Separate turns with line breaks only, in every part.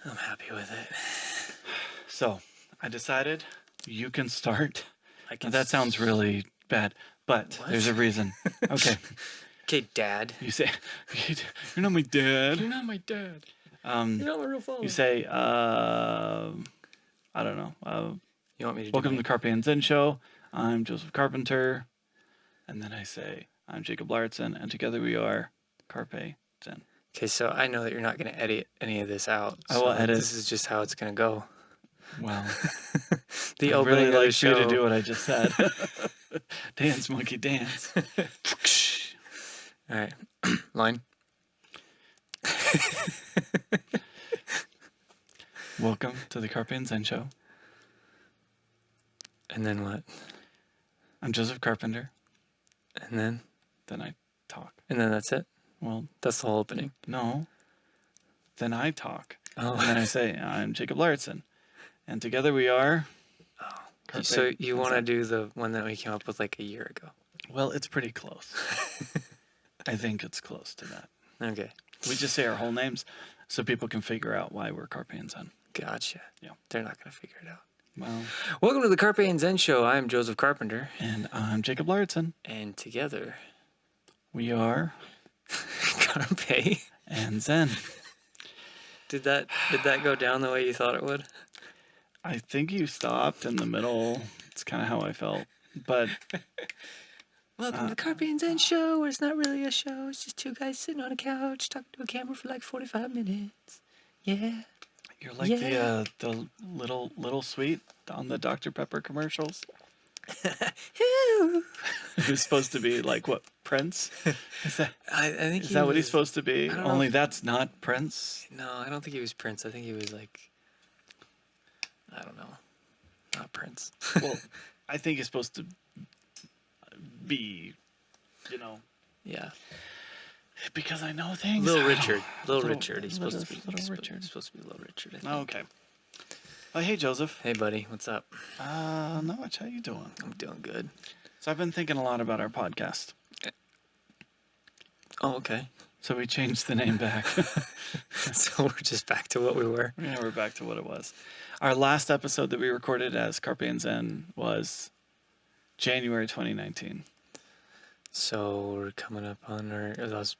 I'm happy with it.
So, I decided you can start.
I can.
That sounds really bad, but
What?
there's a reason. Okay.
Okay, Dad.
You say, you're not my dad.
You're not my dad. You're not my real father.
You say, I don't know.
You want me to
Welcome
do
to the Carpe and Zen Show. I'm Joseph Carpenter. And then I say, I'm Jacob Larson, and together we are Carpe Zen.
Okay, so I know that you're not going to edit any of this out.
I will edit.
This is just how it's going to go.
Well,
The
I
opening
really
of the
like for you to
show.
do what I just said. Dance, monkey, dance.
All right, line.
Welcome to the Carpe and Zen Show.
And then what?
I'm Joseph Carpenter.
And then?
Then I talk.
And then that's it?
Well,
that's the whole opening.
No. Then I talk.
Oh.
And then I say, I'm Jacob Larson. And together we are...
Carpe so you want to do the one that we came up with like a year ago?
Well, it's pretty close. I think it's close to that.
Okay.
We just say our whole names so people can figure out why we're Carpe and Zen.
Gotcha.
Yeah.
They're not going to figure it out.
Well,
welcome to the Carpe and Zen Show. I'm Joseph Carpenter.
And I'm Jacob Larson.
And together...
we are...
Carpe
and Zen.
Did that go down the way you thought it would?
I think you stopped in the middle. It's kind of how I felt. But...
welcome to the Carpe and Zen Show, where it's not really a show. It's just two guys sitting on a couch talking to a camera for like 45 minutes. Yeah.
You're like the little sweet on the Dr. Pepper commercials. Who's supposed to be like what, Prince? Is that
I think
is that what he's supposed to be? Only that's not Prince.
No, I don't think he was Prince. I think he was like, I don't know, not Prince.
Well, I think he's supposed to be,
Yeah.
Because I know things.
Little Richard. Little Richard. He's supposed to be.
Little Richard.
Supposed to be Little Richard.
Okay. Hey, Joseph.
Hey, buddy. What's up?
Not much. How you doing?
I'm doing good.
So I've been thinking a lot about our podcast.
Oh, okay.
So we changed the name back.
So we're just back to what we were.
Yeah, we're back to what it was. Our last episode that we recorded as Carpe and Zen was January 2019.
So we're coming up on that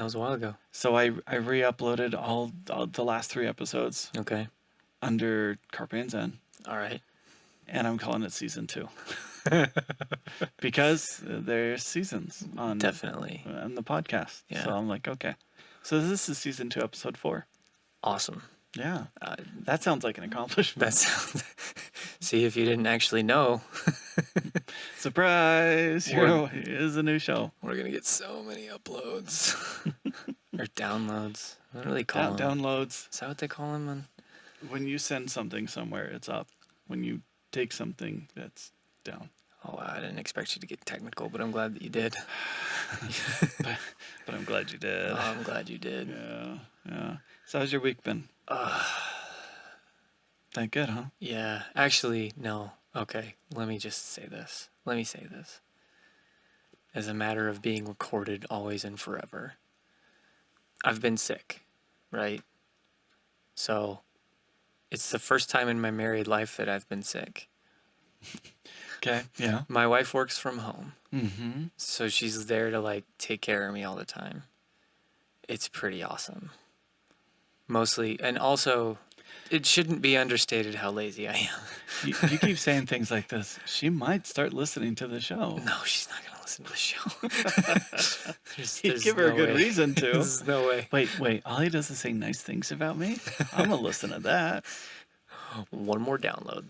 was a while ago.
So I re-uploaded all the last 3 episodes.
Okay.
Under Carpe and Zen.
All right.
And I'm calling it season 2. Because there's seasons on
definitely
on the podcast.
Yeah.
So I'm like, okay. So this is season 2, episode 4.
Awesome.
Yeah. That sounds like an accomplishment.
That sounds. See, if you didn't actually know.
Surprise! Here is a new show.
We're gonna get so many uploads or downloads. What do they call them?
Downloads.
Is that what they call them?
When you send something somewhere, it's up. When you take something, that's down.
Oh, wow. I didn't expect you to get technical, but I'm glad that you did.
but I'm glad you did.
Oh, I'm glad you did.
Yeah. So how's your week been? That good, huh?
Yeah. Actually, no. Okay. Let me say this. As a matter of being recorded always and forever, I've been sick, right? So it's the first time in my married life that I've been sick.
Okay, yeah.
My wife works from home.
Mm-hmm.
So she's there to take care of me all the time. It's pretty awesome. Mostly, and also, it shouldn't be understated how lazy I am.
You keep saying things like this. She might start listening to the show.
No, she's not going to listen to the show.
You'd give her a good reason to.
There's no way.
Wait. All he does is say nice things about me? I'm going to listen to that.
One more download.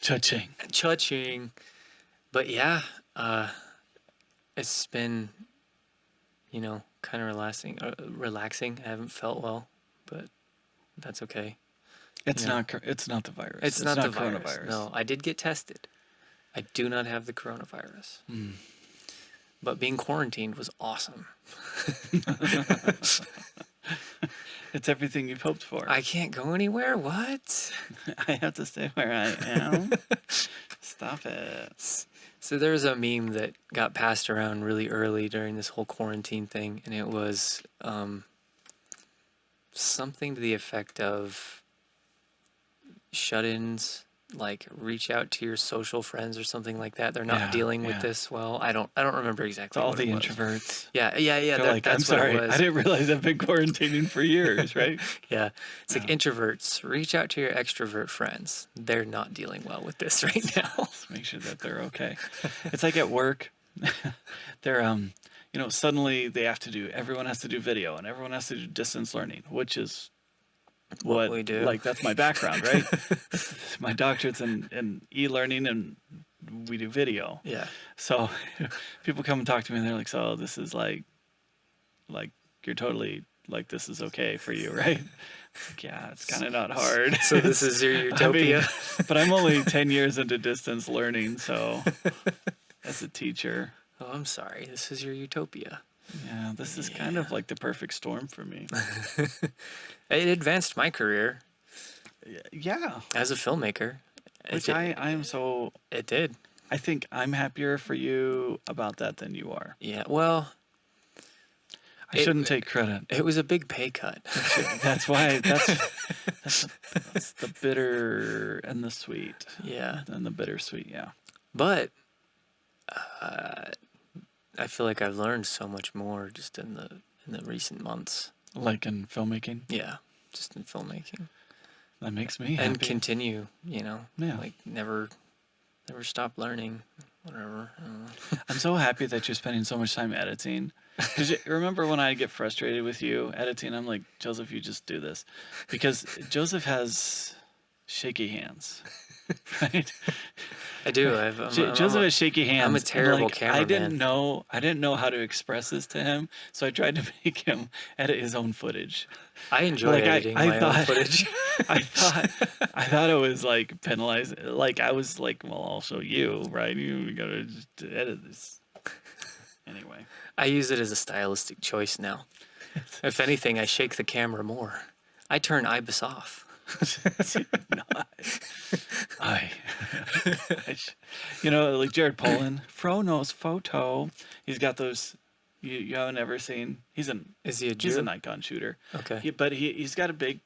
Cha-ching.
But yeah, it's been, kind of relaxing. I haven't felt well, but that's okay.
It's not the virus.
It's not the
coronavirus.
No, I did get tested. I do not have the coronavirus. But being quarantined was awesome.
It's everything you've hoped for.
I can't go anywhere? What?
I have to stay where I am. Stop it.
So there was a meme that got passed around really early during this whole quarantine thing, and it was something to the effect of shut-ins, like reach out to your social friends or something like that. They're not
Yeah,
dealing with
yeah.
this well. I don't remember
To
exactly
all
what
the
it was.
introverts.
Yeah.
They're like, I'm
That's what it
sorry, I
was.
didn't realize I've been quarantining for years, right?
Yeah. It's like
Yeah.
introverts, reach out to your extrovert friends. They're not dealing well with this right now.
Just make sure that they're okay. It's like at work, they're suddenly everyone has to do video and everyone has to do distance learning, which is
What we do.
like that's my background, right? My doctorate's in e-learning and we do video.
Yeah.
So people come and talk to me and they're like, so this is like you're totally like this is okay for you, right? It's like, yeah, it's kind of not hard.
So this is your utopia?
But I'm only 10 years into distance learning, so as a teacher,
Oh, I'm sorry. This is your utopia.
yeah, this is kind of like the perfect storm for me.
It advanced my career
Yeah,
as a filmmaker.
which I am so.
It did.
I think I'm happier for you about that than you are.
Yeah. Well,
I shouldn't take credit.
it was a big pay cut.
That's why that's the bitter and the sweet.
Yeah.
And the bittersweet, yeah.
But I feel like I've learned so much more just in the recent months.
Like in filmmaking,
Yeah. Just in filmmaking.
that makes me
And
happy.
continue,
Yeah.
like never stop learning. Whatever. I don't know.
I'm so happy that you're spending so much time editing. Because remember when I get frustrated with you editing, I'm like, Joseph, you just do this. Because Joseph has shaky hands, right?
I do.
Joseph has shaky hands.
I'm a
and,
terrible
like, I
cameraman.
didn't know how to express this to him, so I tried to make him edit his own footage.
I enjoy
Like,
editing
I
my own
thought-
footage.
I thought it was like penalized. Like I was like, well, I'll show you, right? You gotta just edit this. Anyway,
I use it as a stylistic choice now. If anything, I shake the camera more. I turn IBIS off.
I like Jared Polin, Fro knows photo. He's got those. You haven't ever seen. He's
Is he a Jew?
he's a Nikon shooter.
Okay.
But he's got a big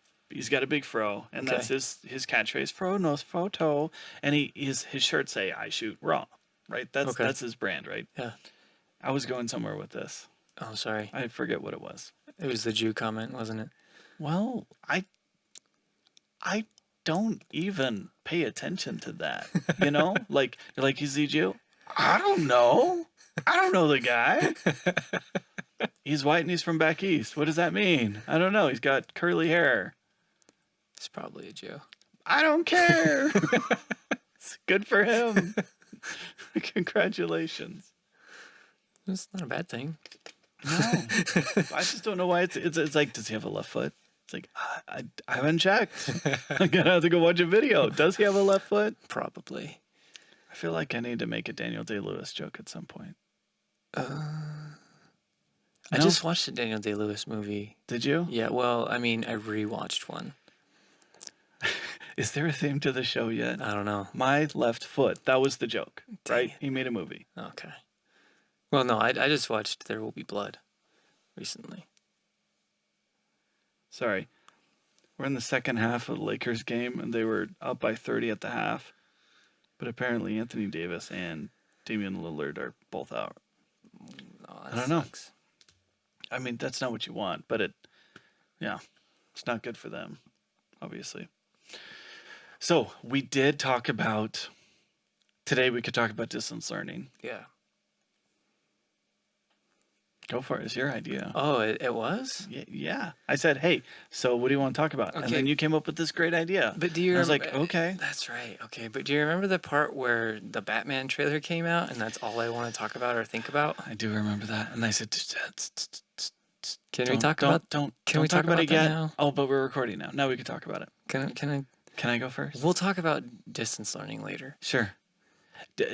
fro, and
Okay.
that's his catchphrase. Fro knows photo, and his shirts say "I shoot raw," right?
Okay.
That's his brand, right?
Yeah.
I was going somewhere with this.
Oh, sorry.
I forget what it was.
It was the Jew comment, wasn't it?
Well, I don't even pay attention to that. Like you're like, is he Jew? I don't know. I don't know the guy. He's white and he's from back east. What does that mean? I don't know. He's got curly hair.
It's probably a Jew.
I don't care. It's good for him. Congratulations.
It's not a bad thing.
No, I just don't know why it's like, does he have a left foot? It's like, I haven't checked. I'm going to have to go watch a video. Does he have a left foot?
Probably.
I feel like I need to make a Daniel Day-Lewis joke at some point.
I
No?
just watched a Daniel Day-Lewis movie.
Did you?
Yeah, well, I mean, I rewatched one.
Is there a theme to the show yet?
I don't know.
My left foot. That was the joke,
Dang
right?
it.
He made a movie.
Okay. Well, no, I just watched There Will Be Blood recently.
Sorry. We're in the second half of the Lakers game, and they were up by 30 at the half. But apparently Anthony Davis and Damian Lillard are both out.
Oh,
I don't know. I mean, that's not what you want, but it's not good for them, obviously. So we did talk about, today we could talk about distance learning.
Yeah.
Go for it. It's your idea.
Oh, it was?
Yeah. I said, hey, so what do you want to talk about? And
Okay.
then you came up with this great idea.
But do you
And I was like,
remember-
okay.
That's right. Okay, but do you remember the part where the Batman trailer came out and that's all I want to talk about or think about?
I do remember that. And I said,
Can we talk about
don't
we
talk
talk
about it
about that
yet.
now?
Oh, but we're recording now. Now we can talk about it.
Can
Can I go first?
we'll talk about distance learning later.
Sure.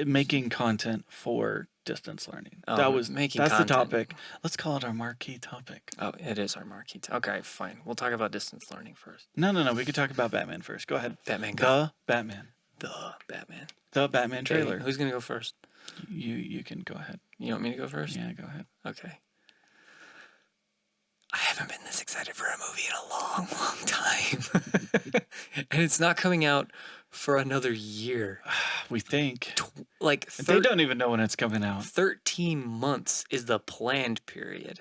Making content for distance learning.
Oh,
That's
content.
the topic. Let's call it our marquee topic.
Oh, it is our marquee. Okay, fine. We'll talk about distance learning first.
No. We could talk about Batman first. Go ahead.
Batman go.
The Batman.
The Batman.
The Batman
Okay,
trailer.
who's going to go first?
You can go ahead.
You want me to go first?
Yeah, go ahead.
Okay. I haven't been this excited for a movie in a long, long time. And it's not coming out for another year.
We think.
Like
They don't even know when it's coming out.
13 months is the planned period,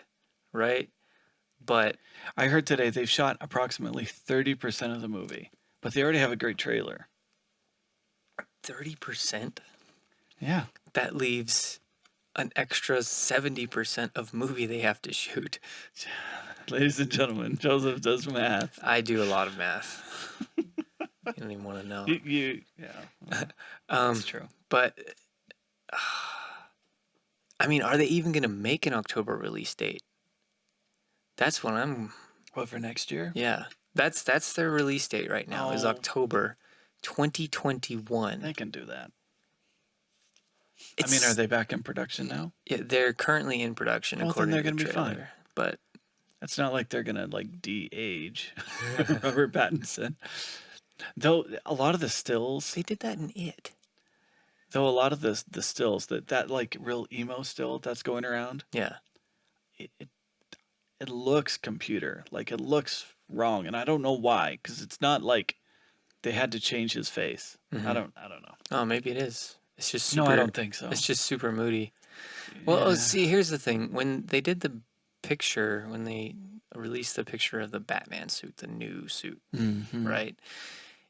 right? But
I heard today they've shot approximately 30% of the movie, but they already have a great trailer.
30%?
Yeah.
That leaves an extra 70% of movie they have to shoot.
Ladies and gentlemen, Joseph does math.
I do a lot of math. You don't even want to know.
Yeah, that's true.
But I mean, are they even going to make an October release date? That's what I'm.
What, for next year?
Yeah, that's their release date right now. Is
Oh.
October 2021.
They can do that. I mean, are they back in production now?
Yeah, they're currently in production.
Well, then
according
they're
to the
gonna be fine.
trailer. But
It's not like they're gonna like de-age Robert Pattinson. Though a lot of the stills,
they did that in It.
though a lot of the stills that like real emo still that's going around,
Yeah.
it looks computer, like it looks wrong, and I don't know why, because it's not like they had to change his face.
Mhm.
I don't know.
Oh, maybe it is. It's just super.
No, I don't think so.
It's just super moody. Well,
Yeah.
see, here's the thing. When they did the picture, when they released the picture of the Batman suit, the new suit,
Mhm.
right?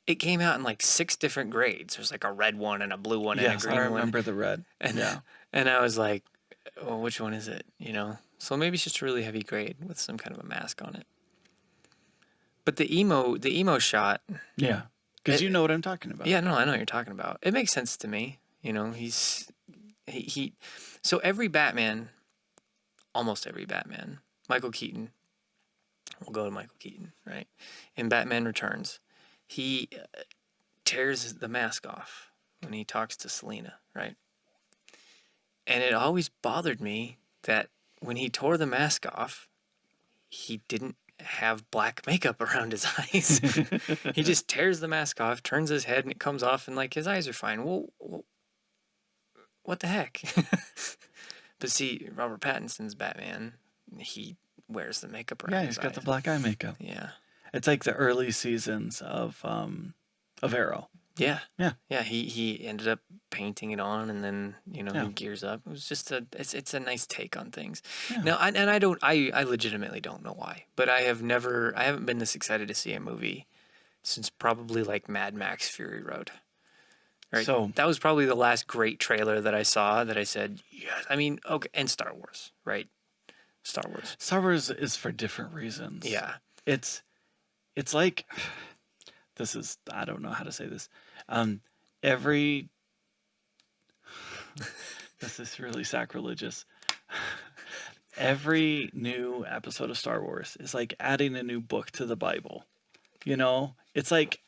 It came out in like 6 different grades. There's like a red one and a blue one and a
Yes,
green
I
one.
remember the red.
And
Yeah.
and I was like, well, which one is it? You know? So maybe it's just a really heavy grade with some kind of a mask on it. But the emo shot.
Yeah. Because you know what I'm talking about.
Yeah, no, I know what you're talking about. It makes sense to me. You know, he so every Batman, almost every Batman, Michael Keaton, we'll go to Michael Keaton, right? In Batman Returns, he tears the mask off when he talks to Selina, right? And it always bothered me that when he tore the mask off, he didn't have black makeup around his eyes. He just tears the mask off, turns his head, and it comes off, and like his eyes are fine. Well, what the heck? But see, Robert Pattinson's Batman, he wears the makeup around
Yeah,
his
he's got
eyes.
the black eye makeup.
Yeah.
It's like the early seasons of Arrow.
Yeah.
Yeah.
Yeah. He ended up painting it on, and then
Yeah.
he gears up. It was just it's a nice take on things.
Yeah.
Now, I legitimately don't know why, but I haven't been this excited to see a movie since probably like Mad Max Fury Road. Right.
So
that was probably the last great trailer that I saw that I said, yes. I mean, okay, and Star Wars, right? Star Wars.
Star Wars is for different reasons.
Yeah.
It's like I don't know how to say this. Every this is really sacrilegious. Every new episode of Star Wars is like adding a new book to the Bible. You know, it's like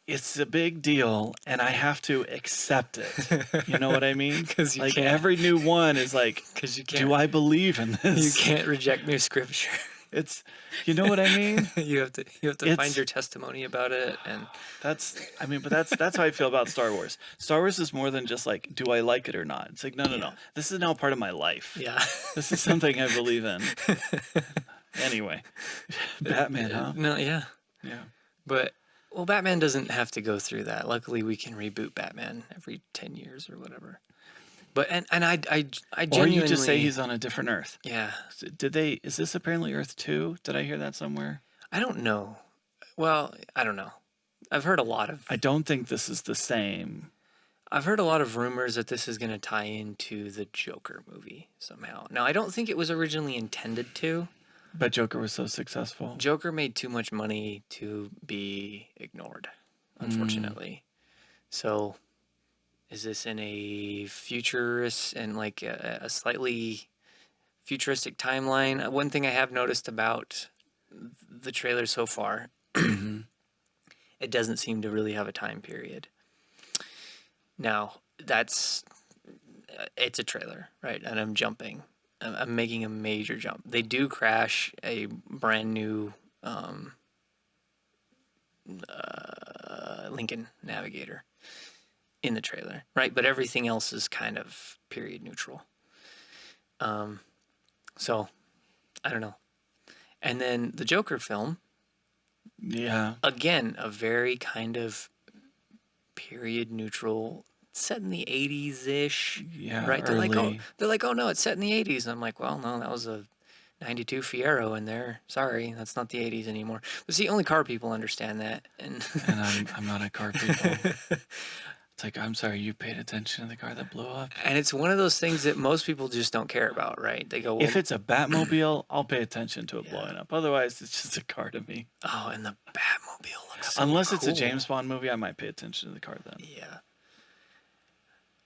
it's a big deal, and I have to accept it. You know what I mean?
Because
like every new one is like,
because you can't.
Do I believe in this?
You can't reject new scripture.
It's, you know what I mean?
you have to find your testimony about it, and
that's how I feel about Star Wars. Star Wars is more than just like, do I like it or not? It's like, no. This is now part of my life.
Yeah.
This is something I believe in. Anyway, Batman, huh?
No, yeah.
Yeah.
But well, Batman doesn't have to go through that. Luckily, we can reboot Batman every 10 years or whatever. But and I genuinely.
Or you just say he's on a different Earth.
Yeah.
Is this apparently Earth 2? Did I hear that somewhere?
I don't know. Well, I don't know. I've heard a lot of.
I don't think this is the same.
I've heard a lot of rumors that this is going to tie into the Joker movie somehow. Now, I don't think it was originally intended to.
But Joker was so successful.
Joker made too much money to be ignored, unfortunately. So, is this in a futurist and like a slightly futuristic timeline? One thing I have noticed about the trailer so far, it doesn't seem to really have a time period. Now, it's a trailer, right? And I'm jumping. I'm making a major jump. They do crash a brand new Lincoln Navigator in the trailer, right? But everything else is kind of period neutral. So, I don't know. And then the Joker film,
Yeah.
again, a very kind of period neutral, set in the 80s ish,
Yeah.
right?
Early.
They're like, oh no, it's set in the 80s. And I'm like, well, no, that was a 92 Fiero in there. Sorry, that's not the 80s anymore. But see, only car people understand that. And
And I'm not a car people. It's like, I'm sorry, you paid attention to the car that blew up.
and it's one of those things that most people just don't care about, right? They go, well,
If it's a Batmobile, I'll pay attention to it
Yeah.
blowing up. Otherwise, it's just a car to me.
oh, and the Batmobile looks so
Unless it's a
cool.
James Bond movie, I might pay attention to the car then.
Yeah.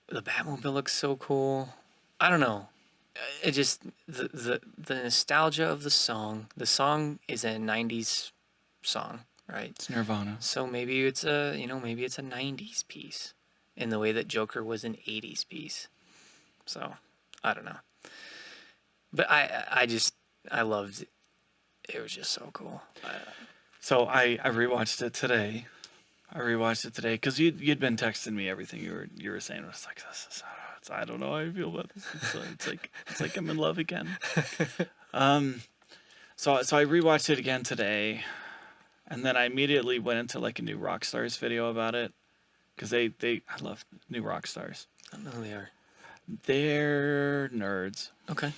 The Batmobile looks so cool. I don't know. It just the nostalgia of the song. The song is a 90s song, right?
It's Nirvana.
So maybe it's maybe it's a 90s piece in the way that Joker was an 80s piece. So, I don't know. But I loved it. It was just so cool.
So I rewatched it today. Because you'd been texting me everything you were saying. I was like, I don't know how I feel about this. It's like I'm in love again. So I rewatched it again today, and then I immediately went into like a new Rockstars video about it, because I love new Rockstars.
I don't know who they are.
They're nerds,
Okay.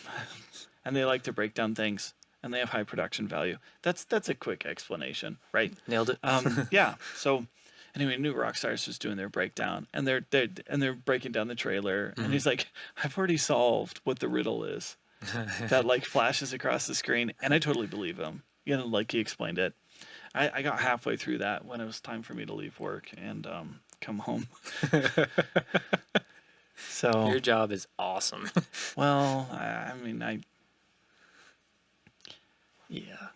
and they like to break down things, and they have high production value. That's a quick explanation, right?
Nailed it.
Yeah. So anyway, new Rockstars was doing their breakdown, and they're breaking down the trailer, and he's like, "I've already solved what the riddle is." That like flashes across the screen, and I totally believe him. You know, like he explained it. I got halfway through that when it was time for me to leave work and come home. So
Your job is awesome.
well, I mean,
Yeah.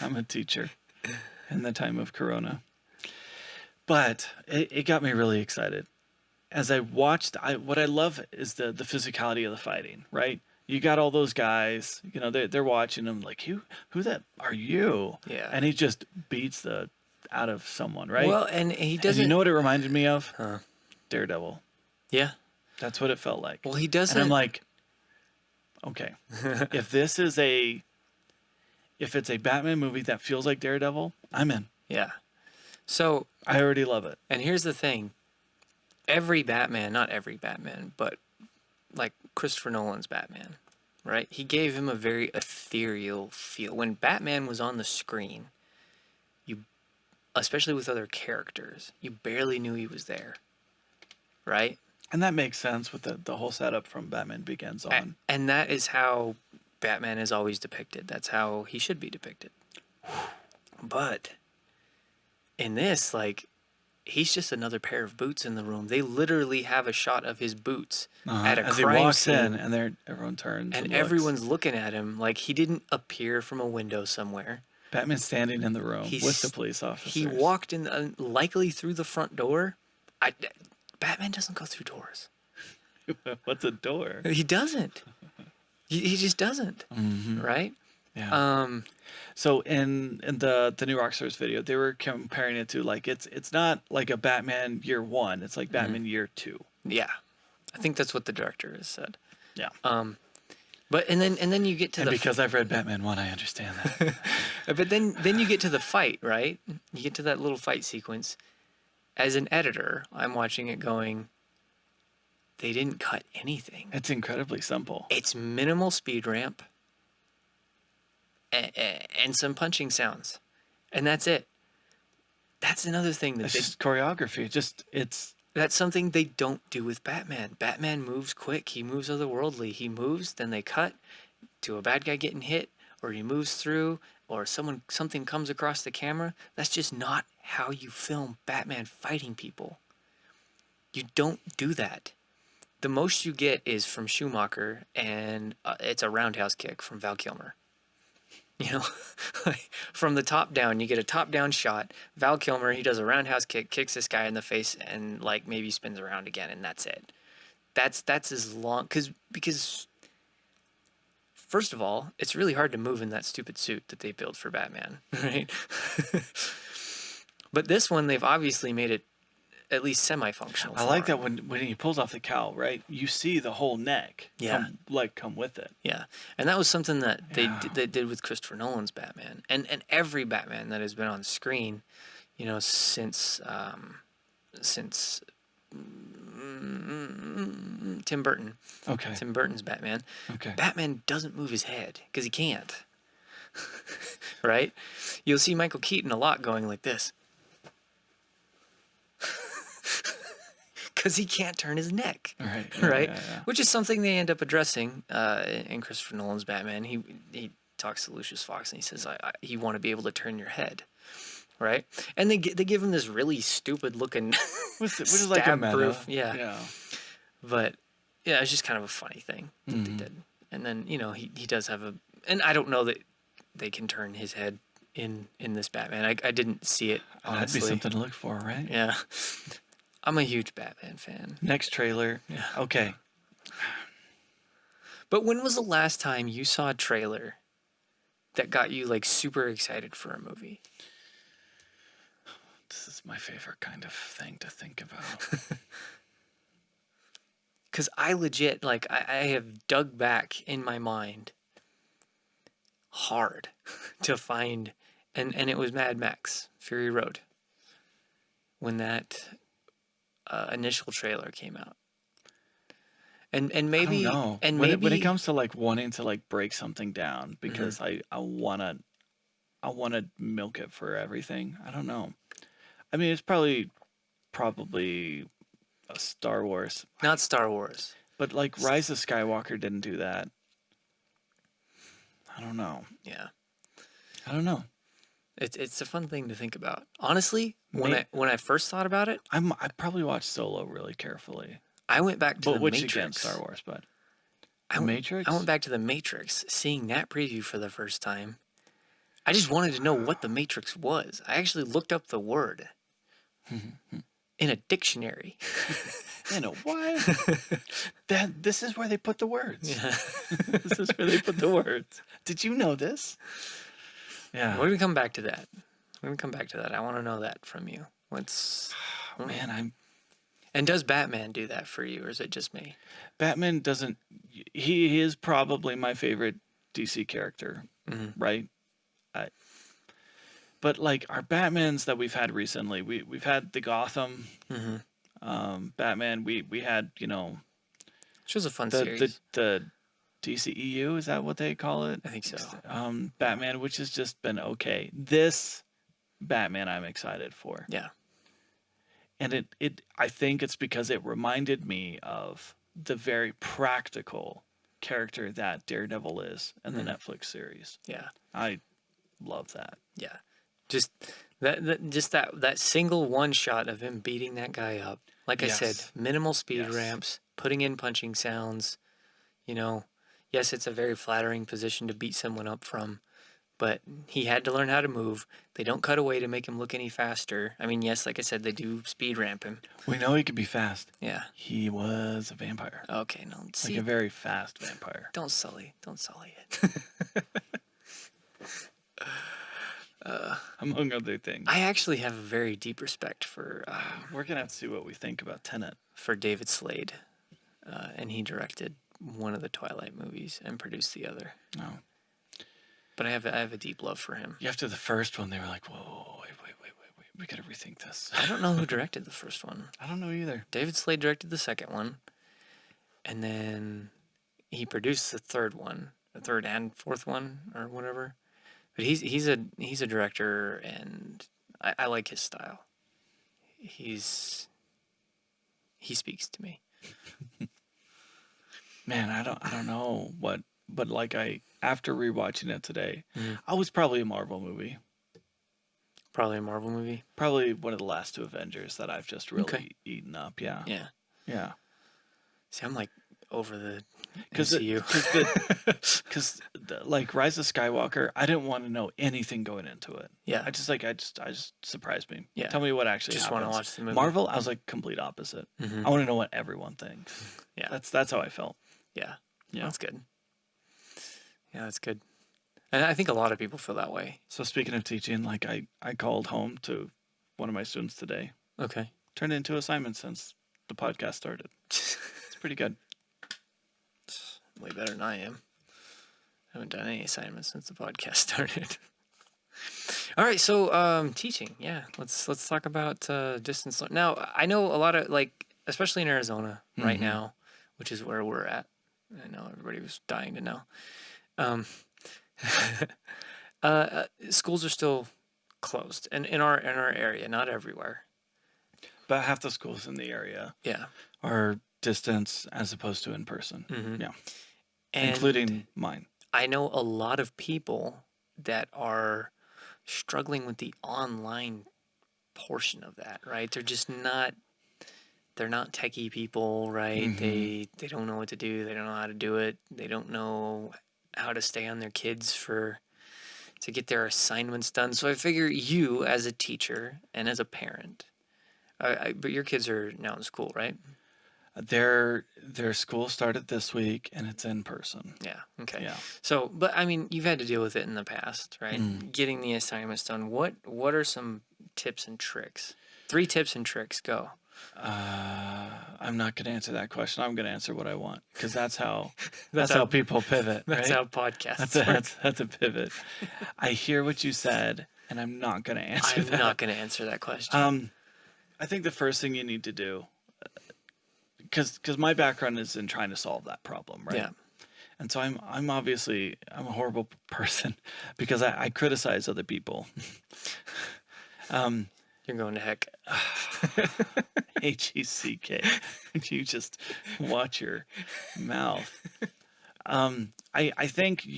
I'm a teacher in the time of Corona, but it got me really excited. As I watched, what I love is the physicality of the fighting, right? You got all those guys, you know, they're watching him like, who that are you?
Yeah.
And he just beats the out of someone, right?
Well, and he
And
doesn't.
you know what it reminded me of?
Huh.
Daredevil.
Yeah.
That's what it felt like.
Well, he doesn't.
And I'm like, okay, if it's a Batman movie that feels like Daredevil, I'm in.
Yeah. So,
I already love it.
and here's the thing. Every Batman, not every Batman, but like Christopher Nolan's Batman, right? He gave him a very ethereal feel. When Batman was on the screen, you, especially with other characters, you barely knew he was there, right?
And that makes sense with the whole setup from Batman Begins on.
And that is how Batman is always depicted. That's how he should be depicted. But in this, like, he's just another pair of boots in the room. They literally have a shot of his boots at a
As he
crime
walks
scene,
in, and everyone turns,
and
looks.
everyone's looking at him like he didn't appear from a window somewhere.
Batman's standing in the room
He's-
with the police officers.
He walked in likely through the front door. Batman doesn't go through doors.
What's a door?
He doesn't. He just doesn't.
Mm-hmm.
Right?
Yeah. So in the new Rockstars video, they were comparing it to like it's not like a Batman year one. It's like Batman year two.
Yeah. I think that's what the director has said.
Yeah.
But and then you get to
And
the
because I've read Batman 1, I understand that.
but then you get to the fight, right? You get to that little fight sequence. As an editor, I'm watching it going, they didn't cut anything.
It's incredibly simple.
It's minimal speed ramp and some punching sounds. And that's it. That's another thing that
It's just choreography.
that's something they don't do with Batman. Batman moves quick. He moves otherworldly. He moves, then they cut to a bad guy getting hit, or he moves through, or something comes across the camera. That's just not how you film Batman fighting people. You don't do that. The most you get is from Schumacher, and it's a roundhouse kick from Val Kilmer. You know, like, from the top down, you get a top down shot. Val Kilmer, he does a roundhouse kick, kicks this guy in the face, and like maybe spins around again, and that's it. That's as long because first of all, it's really hard to move in that stupid suit that they built for Batman, right? But this one, they've obviously made it at least semi-functional
I like that
form.
when he pulls off the cowl, right? You see the whole neck
Yeah.
come with it.
Yeah, and that was something that
Yeah.
they did with Christopher Nolan's Batman, and every Batman that has been on screen, since Tim Burton,
Okay.
Tim Burton's Batman.
Okay.
Batman doesn't move his head because he can't. Right? You'll see Michael Keaton a lot going like this. Because he can't turn his neck.
Right. Yeah,
Right?
Yeah.
Which is something they end up addressing in Christopher Nolan's Batman. He talks to Lucius Fox and he says, "You want to be able to turn your head." Right? And they give him this really stupid looking
Which is like a
stab
meta.
proof. Yeah.
Yeah.
But yeah, it's just kind of a funny thing that they did. And then, he does have and I don't know that they can turn his head in this Batman. I didn't see it, honestly.
That'd be something to look for, right?
Yeah. I'm a huge Batman fan.
Next trailer.
Yeah.
Okay.
But when was the last time you saw a trailer that got you like super excited for a movie?
This is my favorite kind of thing to think about.
Because I legit, like, I have dug back in my mind hard to find, and it was Mad Max, Fury Road, when that initial trailer came out. And maybe,
I don't know.
and
when
maybe
it comes to like wanting to like break something down because I wanna milk it for everything. I don't know. I mean, it's probably a Star Wars,
not Star Wars.
but like Rise of Skywalker didn't do that. I don't know.
Yeah.
I don't know.
It's a fun thing to think about. Honestly, when I first thought about it,
I probably watched Solo really carefully.
I went back to
But
the
which
Matrix.
again, Star Wars, but
I
Matrix?
went back to the Matrix, seeing that preview for the first time. I just wanted to know what the Matrix was. I actually looked up the word in a dictionary.
You know what? This is where they put the words.
Yeah.
This is where they put the words. Did you know this? Yeah.
We're gonna come back to that. I want to know that from you.
Man,
And does Batman do that for you, or is it just me?
Batman doesn't. He is probably my favorite DC character, right? But like our Batmans that we've had recently, we've had the Gotham Batman. We had
Which was a fun
the
series.
the DCEU, is that what they call it?
I think so.
Batman, which has just been okay. This Batman I'm excited for.
Yeah.
And I think it's because it reminded me of the very practical character that Daredevil is in the Netflix series.
Yeah.
I love that.
Yeah. Just that single one shot of him beating that guy up. Like I said,
Yes.
minimal speed
Yes.
ramps, putting in punching sounds. Yes, it's a very flattering position to beat someone up from, but he had to learn how to move. They don't cut away to make him look any faster. I mean, yes, like I said, they do speed ramp him.
We know he can be fast.
Yeah.
He was a vampire.
Okay, no, see,
Like a very fast vampire.
don't sully it.
Among other things.
I actually have a very deep respect for
We're going to have to see what we think about Tenet.
David Slade, and he directed one of the Twilight movies and produced the other.
No.
But I have a deep love for him.
After the first one, they were like, whoa, wait. We got to rethink this.
I don't know who directed the first one.
I don't know either.
David Slade directed the second one, and then he produced the third one, the third and fourth one, or whatever. But he's a director, and I like his style. He speaks to me.
Man, I don't know what, but like after rewatching it today, I was probably a Marvel movie.
Probably a Marvel movie.
Probably one of the last two Avengers that I've just really eaten up. Yeah.
Yeah.
Yeah.
See, I'm like over the
Because
MCU.
like Rise of Skywalker, I didn't want to know anything going into it.
Yeah.
I just surprised me.
Yeah.
Tell me what actually
Just
happens.
want to watch the movie.
Marvel, I was like complete opposite. I want to know what everyone thinks.
Yeah.
That's how I felt.
Yeah.
Yeah.
That's good. Yeah, that's good. And I think a lot of people feel that way.
So speaking of teaching, like I called home to one of my students today.
Okay.
turned into assignments since the podcast started. It's pretty good.
Way better than I am. I haven't done any assignments since the podcast started. All right, so teaching, yeah. Let's talk about distance learning. Now, I know a lot of especially in Arizona right now, which is where we're at. I know everybody was dying to know. Um, schools are still closed, and in our area, not everywhere.
But half the schools in the area
Yeah,
are distance as opposed to in person. Yeah,
and
including mine.
I know a lot of people that are struggling with the online portion of that, right? They're not techie people, right? They don't know what to do. They don't know how to do it. They don't know how to stay on their kids to get their assignments done. So I figure you as a teacher and as a parent, but your kids are now in school, right?
Their school started this week and it's in person.
Yeah. Okay.
Yeah.
So, but I mean, you've had to deal with it in the past, right? Getting the assignments done. What are some tips and tricks? 3 tips and tricks. Go.
I'm not going to answer that question. I'm going to answer what I want because that's how
That's
how
how-
people pivot.
That's
right?
how podcasts work.
That's a pivot. I hear what you said, and I'm not going to answer
I'm
that.
not going to answer that question.
I think the first thing you need to do, because my background is in trying to solve that problem, right?
Yeah.
And so I'm obviously a horrible person because I criticize other people.
You're going to heck.
HECK. You just watch your mouth. I think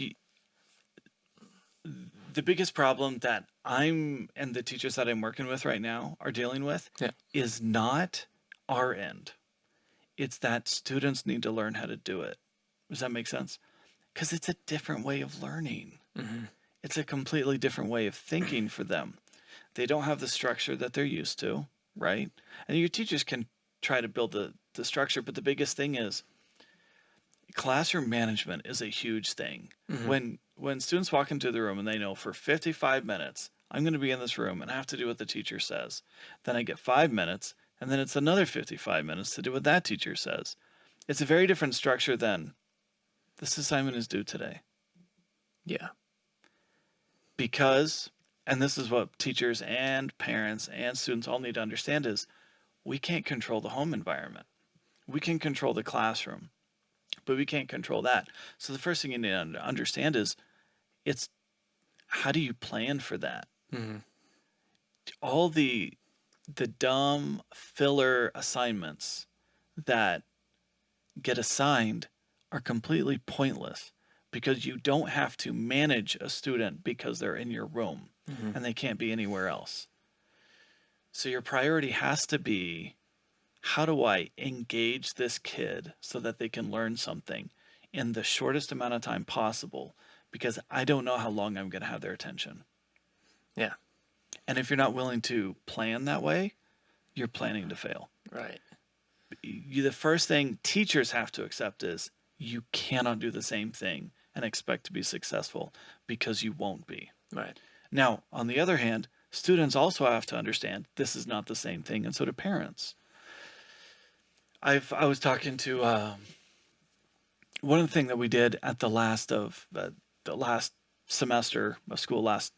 the biggest problem that I'm and the teachers that I'm working with right now are dealing with
Yeah.
is not our end. It's that students need to learn how to do it. Does that make sense? Because it's a different way of learning. It's a completely different way of thinking for them. They don't have the structure that they're used to, right? And your teachers can try to build the structure, but the biggest thing is classroom management is a huge thing. When students walk into the room and they know for 55 minutes, I'm going to be in this room and I have to do what the teacher says. Then I get 5 minutes, and then it's another 55 minutes to do what that teacher says. It's a very different structure than this assignment is due today.
Yeah.
Because, and this is what teachers and parents and students all need to understand is we can't control the home environment. We can control the classroom, but we can't control that. So the first thing you need to understand is it's how do you plan for that? All the dumb filler assignments that get assigned are completely pointless because you don't have to manage a student because they're in your room and they can't be anywhere else. So your priority has to be, how do I engage this kid so that they can learn something in the shortest amount of time possible, because I don't know how long I'm going to have their attention.
Yeah.
And if you're not willing to plan that way, you're planning to fail.
Right.
The first thing teachers have to accept is you cannot do the same thing and expect to be successful, because you won't be.
Right.
Now, on the other hand, students also have to understand this is not the same thing, and so do parents. I was talking to one of the things that we did at the last semester of school, last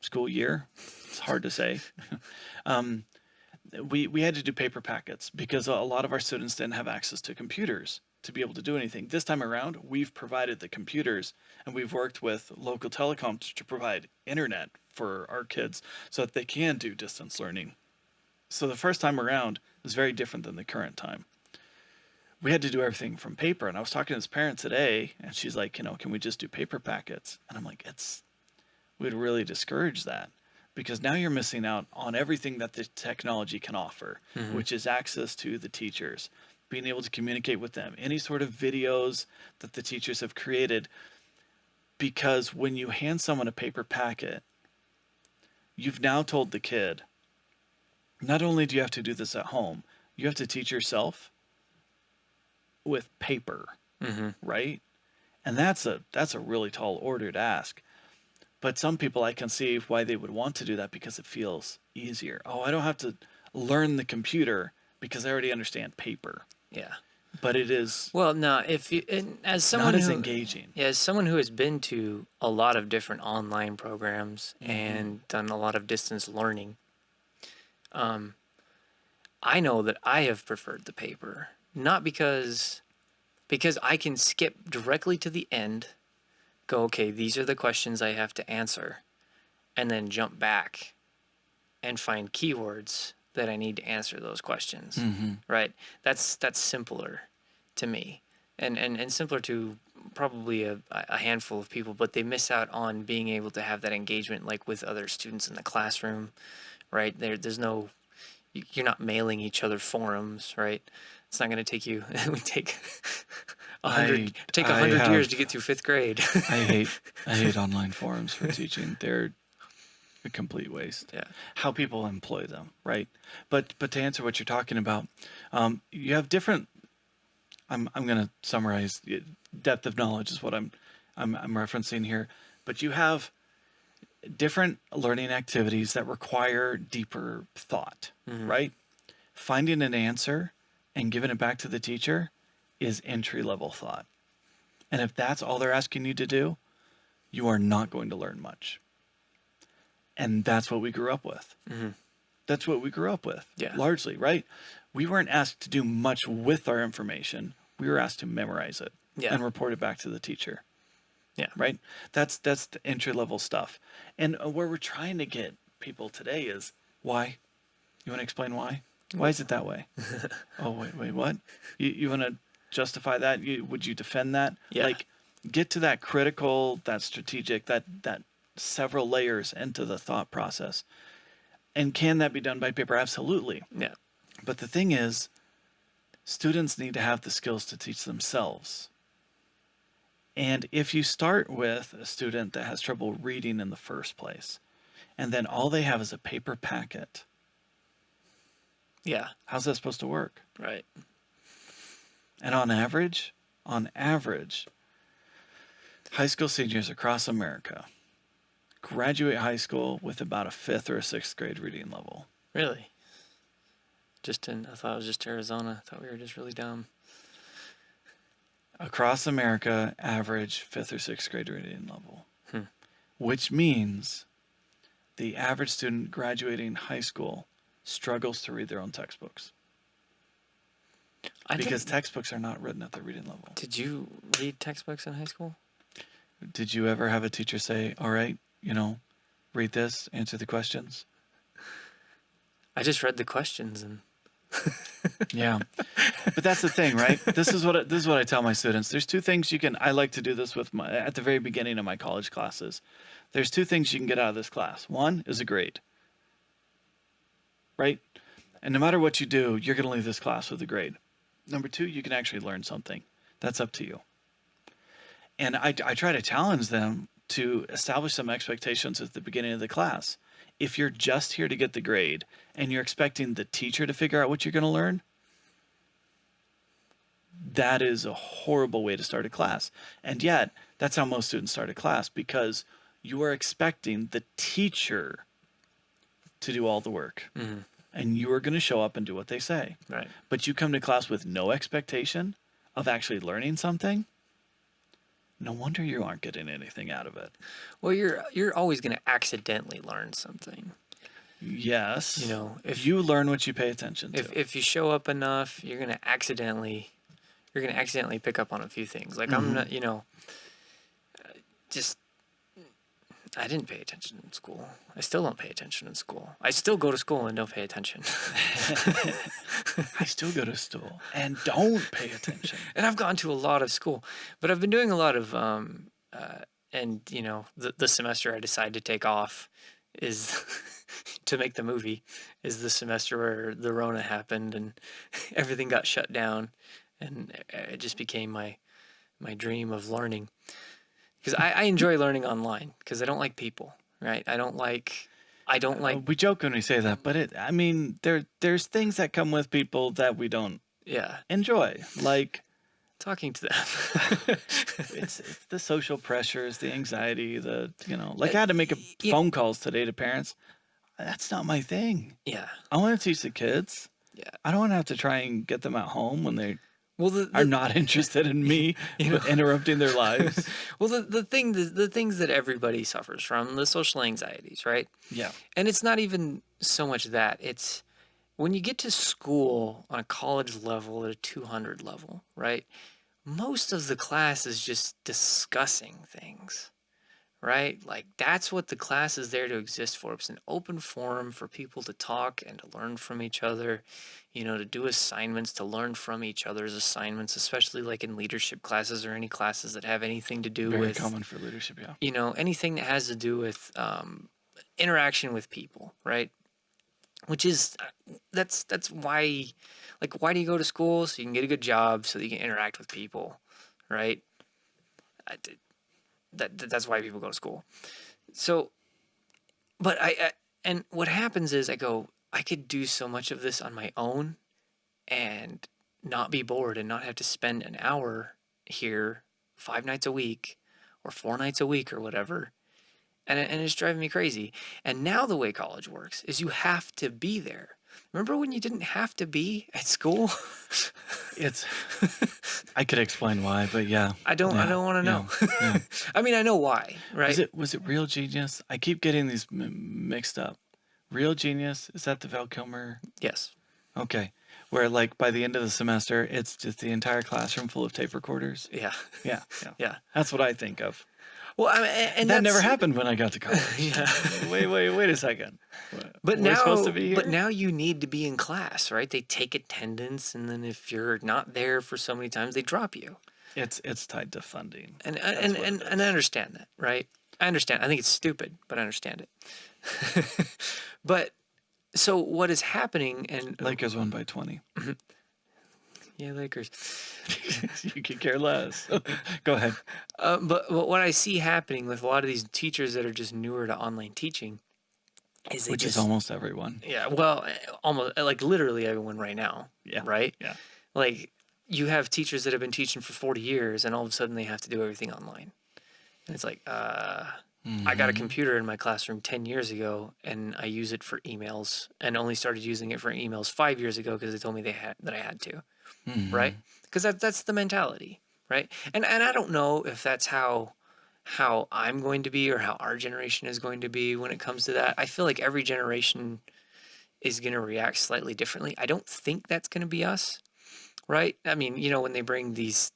school year. It's hard to say. We had to do paper packets because a lot of our students didn't have access to computers to be able to do anything. This time around, we've provided the computers, and we've worked with local telecoms to provide internet for our kids so that they can do distance learning. So the first time around was very different than the current time. We had to do everything from paper, and I was talking to this parent today, and she's like, can we just do paper packets? And I'm like, we'd really discourage that, because now you're missing out on everything that the technology can offer, which is access to the teachers, being able to communicate with them, any sort of videos that the teachers have created. Because when you hand someone a paper packet, you've now told the kid, not only do you have to do this at home, you have to teach yourself with paper, right? And that's a really tall order to ask. But some people, I can see why they would want to do that, because it feels easier. Oh, I don't have learn the computer because I already understand paper.
Yeah.
But it is
Well, no, if you, as someone
not as
who,
engaging.
yeah, as someone who has been to a lot of different online programs
Mm-hmm.
and done a lot of distance learning, I know that I have preferred the paper, not because I can skip directly to the end, go, okay, these are the questions I have to answer, and then jump back and find keywords that I need to answer those questions.
Mm-hmm.
Right? That's simpler to me, and simpler to probably a handful of people, but they miss out on being able to have that engagement like with other students in the classroom. Right? There's no, you're not mailing each other forums, right? It's not going to take you. It would take a
I
hundred years
have
to get through fifth grade.
I hate online forums for teaching. They're a complete waste.
Yeah.
How people employ them, right? But to answer what you're talking about, you have different. I'm going to summarize. Depth of knowledge is what I'm referencing here. But you have different learning activities that require deeper thought, right? Finding an answer and giving it back to the teacher is entry level thought. And if that's all they're asking you to do, you are not going to learn much. And that's what we grew up with. That's what we grew up with,
Yeah.
largely, right? We weren't asked to do much with our information. We were asked to memorize it
Yeah.
and report it back to the teacher.
Yeah.
Right? That's the entry level stuff. And where we're trying to get people today is why? You want to explain why? Why is it that way? Oh, wait, what? You want to justify that? Would you defend that?
Yeah.
Like, get to that critical, that strategic, that several layers into the thought process. And can that be done by paper? Absolutely.
Yeah.
But the thing is, students need to have the skills to teach themselves. And if you start with a student that has trouble reading in the first place, and then all they have is a paper packet,
Yeah.
how's that supposed to work?
Right.
And on average, high school seniors across America graduate high school with about a 5th or a 6th grade reading level.
Really? I thought it was just Arizona. I thought we were just really dumb.
Across America, average 5th or 6th grade reading level. Which means the average student graduating high school struggles to read their own textbooks. Because textbooks are not written at the reading level.
Did you read textbooks in high school?
Did you ever have a teacher say, all right, read this, answer the questions?
I just read the questions and
Yeah. But that's the thing, right? This is what I tell my students. There's two things I like to do this with at the very beginning of my college classes. There's two things you can get out of this class. One is a grade. Right? And no matter what you do, you're going to leave this class with a grade. Number two, you can actually learn something. That's up to you. And I try to challenge them to establish some expectations at the beginning of the class. If you're just here to get the grade and you're expecting the teacher to figure out what you're going to learn, that is a horrible way to start a class. And yet, that's how most students start a class, because you are expecting the teacher to do all the work. And you are going to show up and do what they say.
right.
But you come to class with no expectation of actually learning something. No wonder you aren't getting anything out of it.
Well, you're always going to accidentally learn something.
Yes.
If
you learn what you pay attention to.
if you show up enough, you're going to accidentally pick up on a few things. Like I'm not, just I didn't pay attention in school. I still don't pay attention in school. I still go to school and don't pay attention.
I still go to school and don't pay attention.
And I've gone to a lot of school, but I've been doing a lot of, the semester I decided to take off is to make the movie is the semester where the Rona happened and everything got shut down, and it just became my dream of learning. Because I enjoy learning online because I don't like people, right? I don't like.
We joke when we say that, but there's things that come with people that we don't enjoy, like
talking to them.
it's the social pressures, the anxiety, I had to make phone calls today to parents. That's not my thing.
Yeah.
I want to teach the kids.
Yeah.
I don't want to have to try and get them at home when they
Well,
are not interested in me
you know,
interrupting their lives.
well, the things that everybody suffers from, the social anxieties, right?
Yeah.
And it's not even so much that. It's when you get to school on a college level at a 200 level, right? Most of the class is just discussing things, right? Like that's what the class is there to exist for. It's an open forum for people to talk and to learn from each other, to do assignments, to learn from each other's assignments, especially like in leadership classes or any classes that have anything to do
Very
with,
common for leadership, yeah.
anything that has to do with interaction with people, right? Which is that's why, like, why do you go to school? So you can get a good job, so that you can interact with people, right? I, that's why people go to school. So, but and what happens is I could do so much of this on my own and not be bored and not have to spend an hour here 5 nights a week or 4 nights a week or whatever. And it's driving me crazy. And now the way college works is you have to be there. Remember when you didn't have to be at school?
It's I could explain why, but yeah.
I don't want to know.
Yeah.
I mean, I know why, right?
Was it Real Genius? I keep getting these mixed up. Real Genius, is that the Val Kilmer?
Yes.
Okay. Where like by the end of the semester, it's just the entire classroom full of tape recorders.
Yeah.
Yeah.
Yeah.
That's what I think of.
Well, I mean, and
that
that's,
never happened when I got to college.
Yeah.
Wait a second.
But
We're supposed to be here?
but now you need to be in class, right? They take attendance, and then if you're not there for so many times, they drop you.
It's tied to funding.
And I understand that, right? I understand. I think it's stupid, but I understand it. But so what is happening? And
Lakers won by 20.
yeah, Lakers.
You could care less. Go ahead.
But what I see happening with a lot of these teachers that are just newer to online teaching is
Which is almost everyone.
Yeah, well, almost like literally everyone right now.
Yeah.
Right?
Yeah.
Like you have teachers that have been teaching for 40 years and all of a sudden they have to do everything online. And it's like, I got a computer in my classroom 10 years ago and I use it for emails and only started using it for emails 5 years ago because they told me that I had to. Right? Because that's the mentality, right? And I don't know if that's how I'm going to be or how our generation is going to be when it comes to that. I feel like every generation is going to react slightly differently. I don't think that's going to be us, right? I mean, when they bring these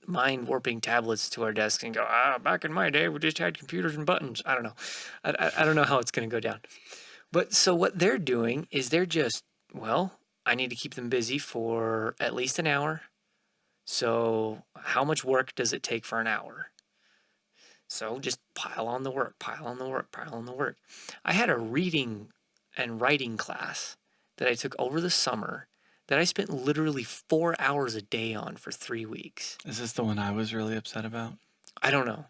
mind warping tablets to our desk and go, back in my day, we just had computers and buttons. I don't know. I don't know how it's going to go down. But so what they're doing is they're just, well, I need to keep them busy for at least an hour. So how much work does it take for an hour? So just pile on the work, pile on the work, pile on the work. I had a reading and writing class that I took over the summer that I spent literally 4 hours a day on for 3 weeks.
Is this the one I was really upset about?
I don't know.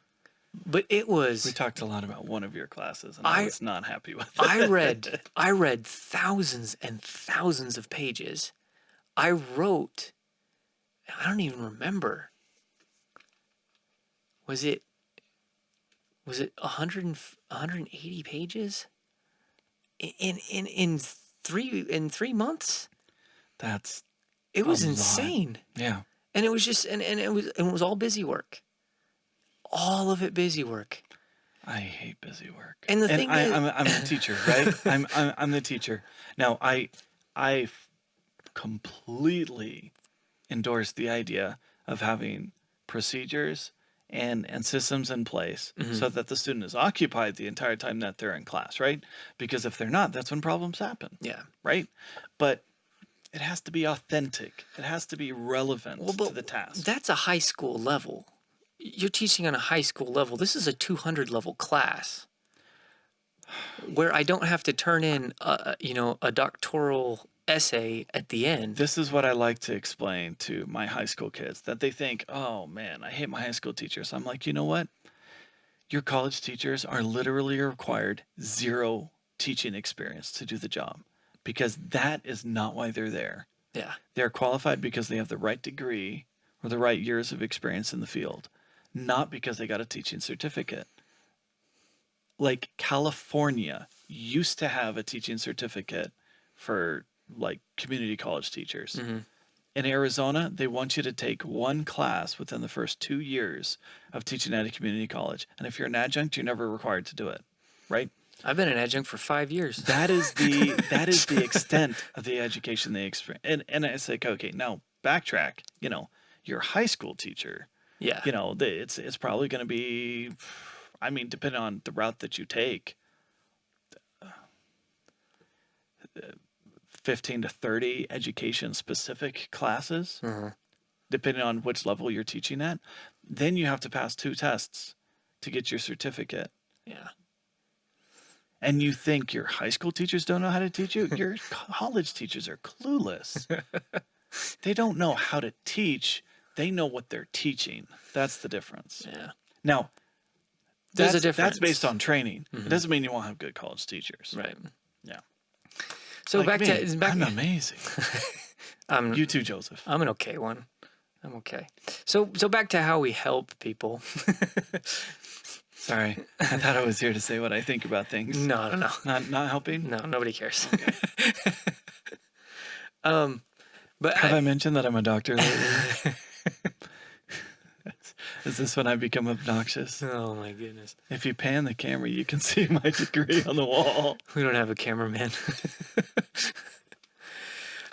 But it was...
We talked a lot about one of your classes, and I was not happy with it.
I read thousands and thousands of pages. I wrote... I don't even remember. Was it 180 pages in 3 months? It was insane.
Yeah.
And it was just and it was all busy work. All of it busy work.
I hate busy work.
And the thing is,
I'm a teacher, right? I'm the teacher. Now I completely endorse the idea of having procedures and systems in place so that the student is occupied the entire time that they're in class, right? Because if they're not, that's when problems happen.
Yeah.
Right? But it has to be authentic. It has to be relevant to the task.
That's a high school level. You're teaching on a high school level. This is a 200 level class where I don't have to turn in a doctoral essay at the end.
This is what I like to explain to my high school kids, that they think, oh man, I hate my high school teachers. I'm like, you know what? Your college teachers are literally required 0 teaching experience to do the job, because that is not why they're there.
Yeah.
They're qualified because they have the right degree or the right years of experience in the field, not because they got a teaching certificate. like California used to have a teaching certificate for like community college teachers.
Mm-hmm.
In Arizona, they want you to take one class within the first 2 years of teaching at a community college. And if you're an adjunct, you're never required to do it, right?
I've been an adjunct for 5 years.
That is the extent of the education they experience. And it's like, okay, now backtrack. You know, your high school teacher,
Yeah.
you know, it's probably going to be, I mean, depending on the route that you take, 15 to 30 education specific classes,
Mm-hmm.
depending on which level you're teaching at. Then you have to pass 2 tests to get your certificate.
Yeah.
And you think your high school teachers don't know how to teach you? Your college teachers are clueless. They don't know how to teach. They know what they're teaching. That's the difference.
Yeah.
Now,
There's a
that's
difference.
based on training.
Mhm.
It doesn't mean you won't have good college teachers.
Right.
Yeah.
So
Like
back
me,
to back.
I'm amazing. You too, Joseph.
I'm an okay one. I'm okay. So back to how we help people.
Sorry. I thought I was here to say what I think about things.
No.
Not helping?
No, nobody cares. But
Have I mentioned that I'm a doctor lately? Is this when I become obnoxious?
oh my goodness.
If you pan the camera, you can see my degree on the wall.
We don't have a cameraman.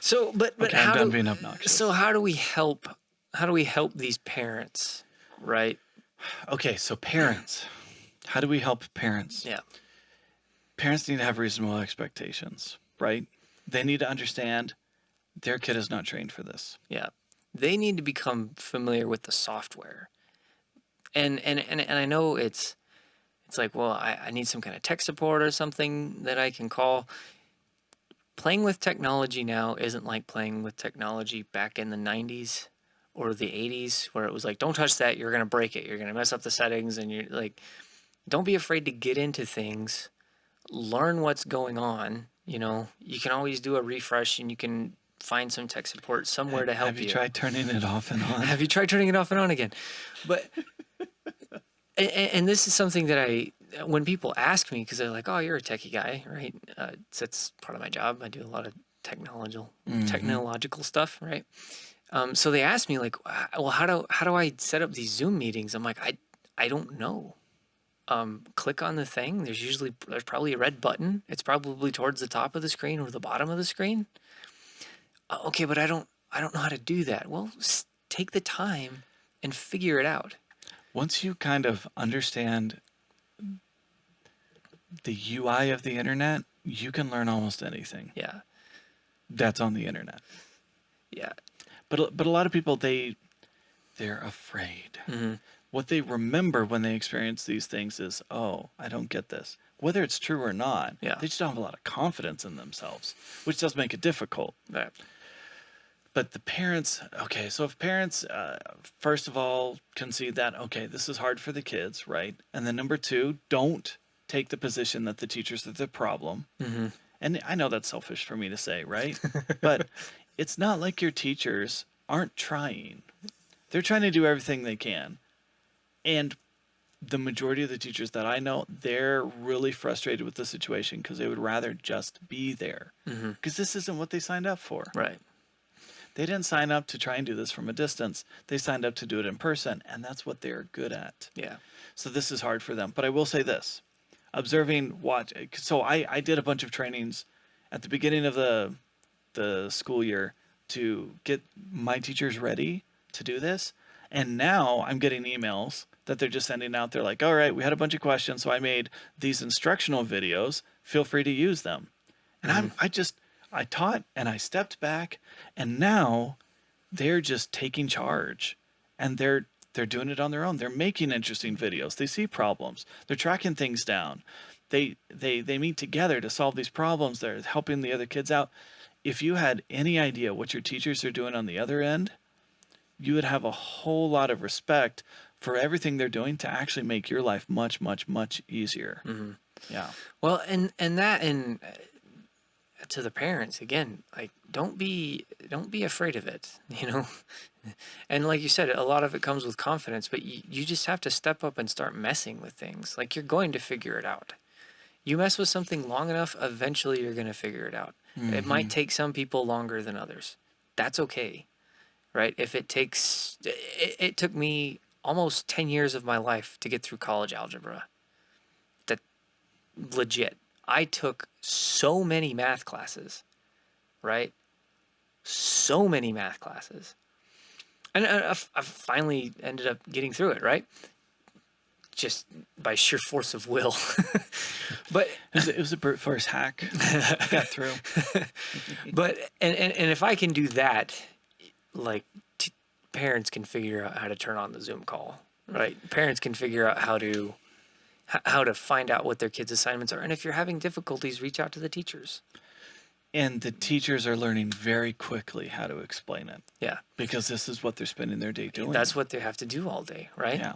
So, but
Okay, I'm done being obnoxious.
So how do we help? How do we help these parents? Right.
Okay, so parents. How do we help parents?
Yeah.
Parents need to have reasonable expectations, right? They need to understand their kid is not trained for this.
Yeah. They need to become familiar with the software. And I know it's like, well, I need some kind of tech support or something that I can call. Playing with technology now isn't like playing with technology back in the 90s or the 80s, where it was like, don't touch that, you're going to break it, you're going to mess up the settings, and you're like, don't be afraid to get into things, learn what's going on. You know, you can always do a refresh, and you can find some tech support somewhere to help you.
Have you tried turning it off and on?
Have you tried turning it off and on again? But and this is something that when people ask me, because they're like, oh, you're a techie guy, right? That's part of my job. I do a lot of technological stuff, right? So they ask me like, well, how do I set up these Zoom meetings? I'm like, I don't know. Click on the thing. There's probably a red button. It's probably towards the top of the screen or the bottom of the screen. Okay, but I don't know how to do that. Well, take the time and figure it out.
Once you kind of understand the UI of the internet, you can learn almost anything.
Yeah.
That's on the internet.
Yeah.
But a lot of people they're afraid.
Mm-hmm.
What they remember when they experience these things is, oh, I don't get this. Whether it's true or not,
Yeah.
they just don't have a lot of confidence in themselves, which does make it difficult.
Right.
But the parents, okay, so if parents, first of all, can see that, okay, this is hard for the kids, right? And then number 2, don't take the position that the teachers are the problem.
Mm-hmm.
And I know that's selfish for me to say, right? But it's not like your teachers aren't trying. They're trying to do everything they can. And the majority of the teachers that I know, they're really frustrated with the situation because they would rather just be there. Because this isn't what they signed up for.
Right.
They didn't sign up to try and do this from a distance. They signed up to do it in person, and that's what they're good at.
Yeah.
So this is hard for them. But I will say this. So I did a bunch of trainings at the beginning of the school year to get my teachers ready to do this. And now I'm getting emails that they're just sending out. They're like, all right, we had a bunch of questions, so I made these instructional videos. Feel free to use them. And I taught and I stepped back, and now they're just taking charge, and they're doing it on their own. They're making interesting videos. They see problems. They're tracking things down. They meet together to solve these problems. They're helping the other kids out. If you had any idea what your teachers are doing on the other end, you would have a whole lot of respect for everything they're doing to actually make your life much, much, much easier.
Mm-hmm.
Yeah.
Well, and to the parents again, like don't be afraid of it, and like you said, a lot of it comes with confidence, but you just have to step up and start messing with things. Like you're going to figure it out. You mess with something long enough, eventually you're going to figure it out. It might
Mm-hmm.
take some people longer than others. That's okay, right? If it takes it took me almost 10 years of my life to get through college algebra. That legit. I took so many math classes, right? So many math classes. And I finally ended up getting through it, right? Just by sheer force of will. But
It was a brute force hack. Got through.
but and if I can do that, like parents can figure out how to turn on the Zoom call, right? Parents can figure out how to find out what their kids' assignments are, and if you're having difficulties, reach out to the teachers.
And the teachers are learning very quickly how to explain it
Yeah,
because this is what they're spending their day doing.
that's what they have to do all day, right?
Yeah.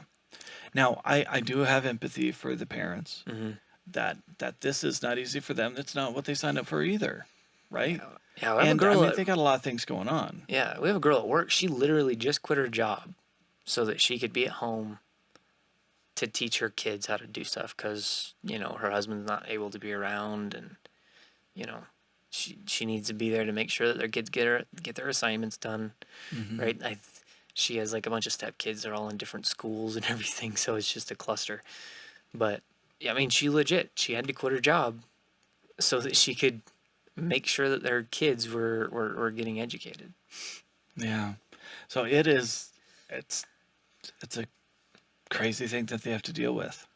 Now, I do have empathy for the parents
Mm-hmm.
that this is not easy for them. That's not what they signed up for either, right?
Yeah, I have a
And I
girl.
mean, they got a lot of things going on.
Yeah, we have a girl at work. She literally just quit her job so that she could be at home to teach her kids how to do stuff because her husband's not able to be around, and you know she needs to be there to make sure that their kids get their assignments done,
Mm-hmm.
right? She has like a bunch of step kids. They're all in different schools and everything, so it's just a cluster. But yeah, I mean, she had to quit her job so that she could make sure that their kids were getting educated.
Yeah. So it's a crazy thing that they have to deal with.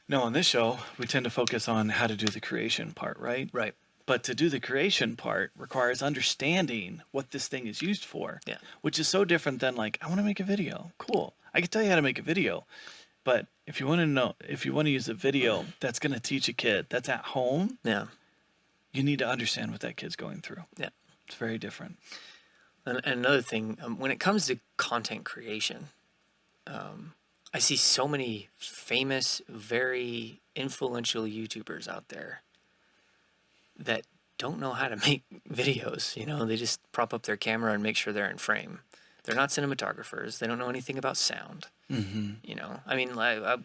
No, on this show, we tend to focus on how to do the creation part, right?
Right.
But to do the creation part requires understanding what this thing is used for,
Yeah.
which is so different than like, I want to make a video. Cool. I can tell you how to make a video. But if you want to use a video that's going to teach a kid that's at home,
Yeah.
you need to understand what that kid's going through.
Yeah.
It's very different.
And another thing, when it comes to content creation, I see so many famous, very influential YouTubers out there that don't know how to make videos. They just prop up their camera and make sure they're in frame. They're not cinematographers. They don't know anything about sound.
Mm-hmm.
I mean,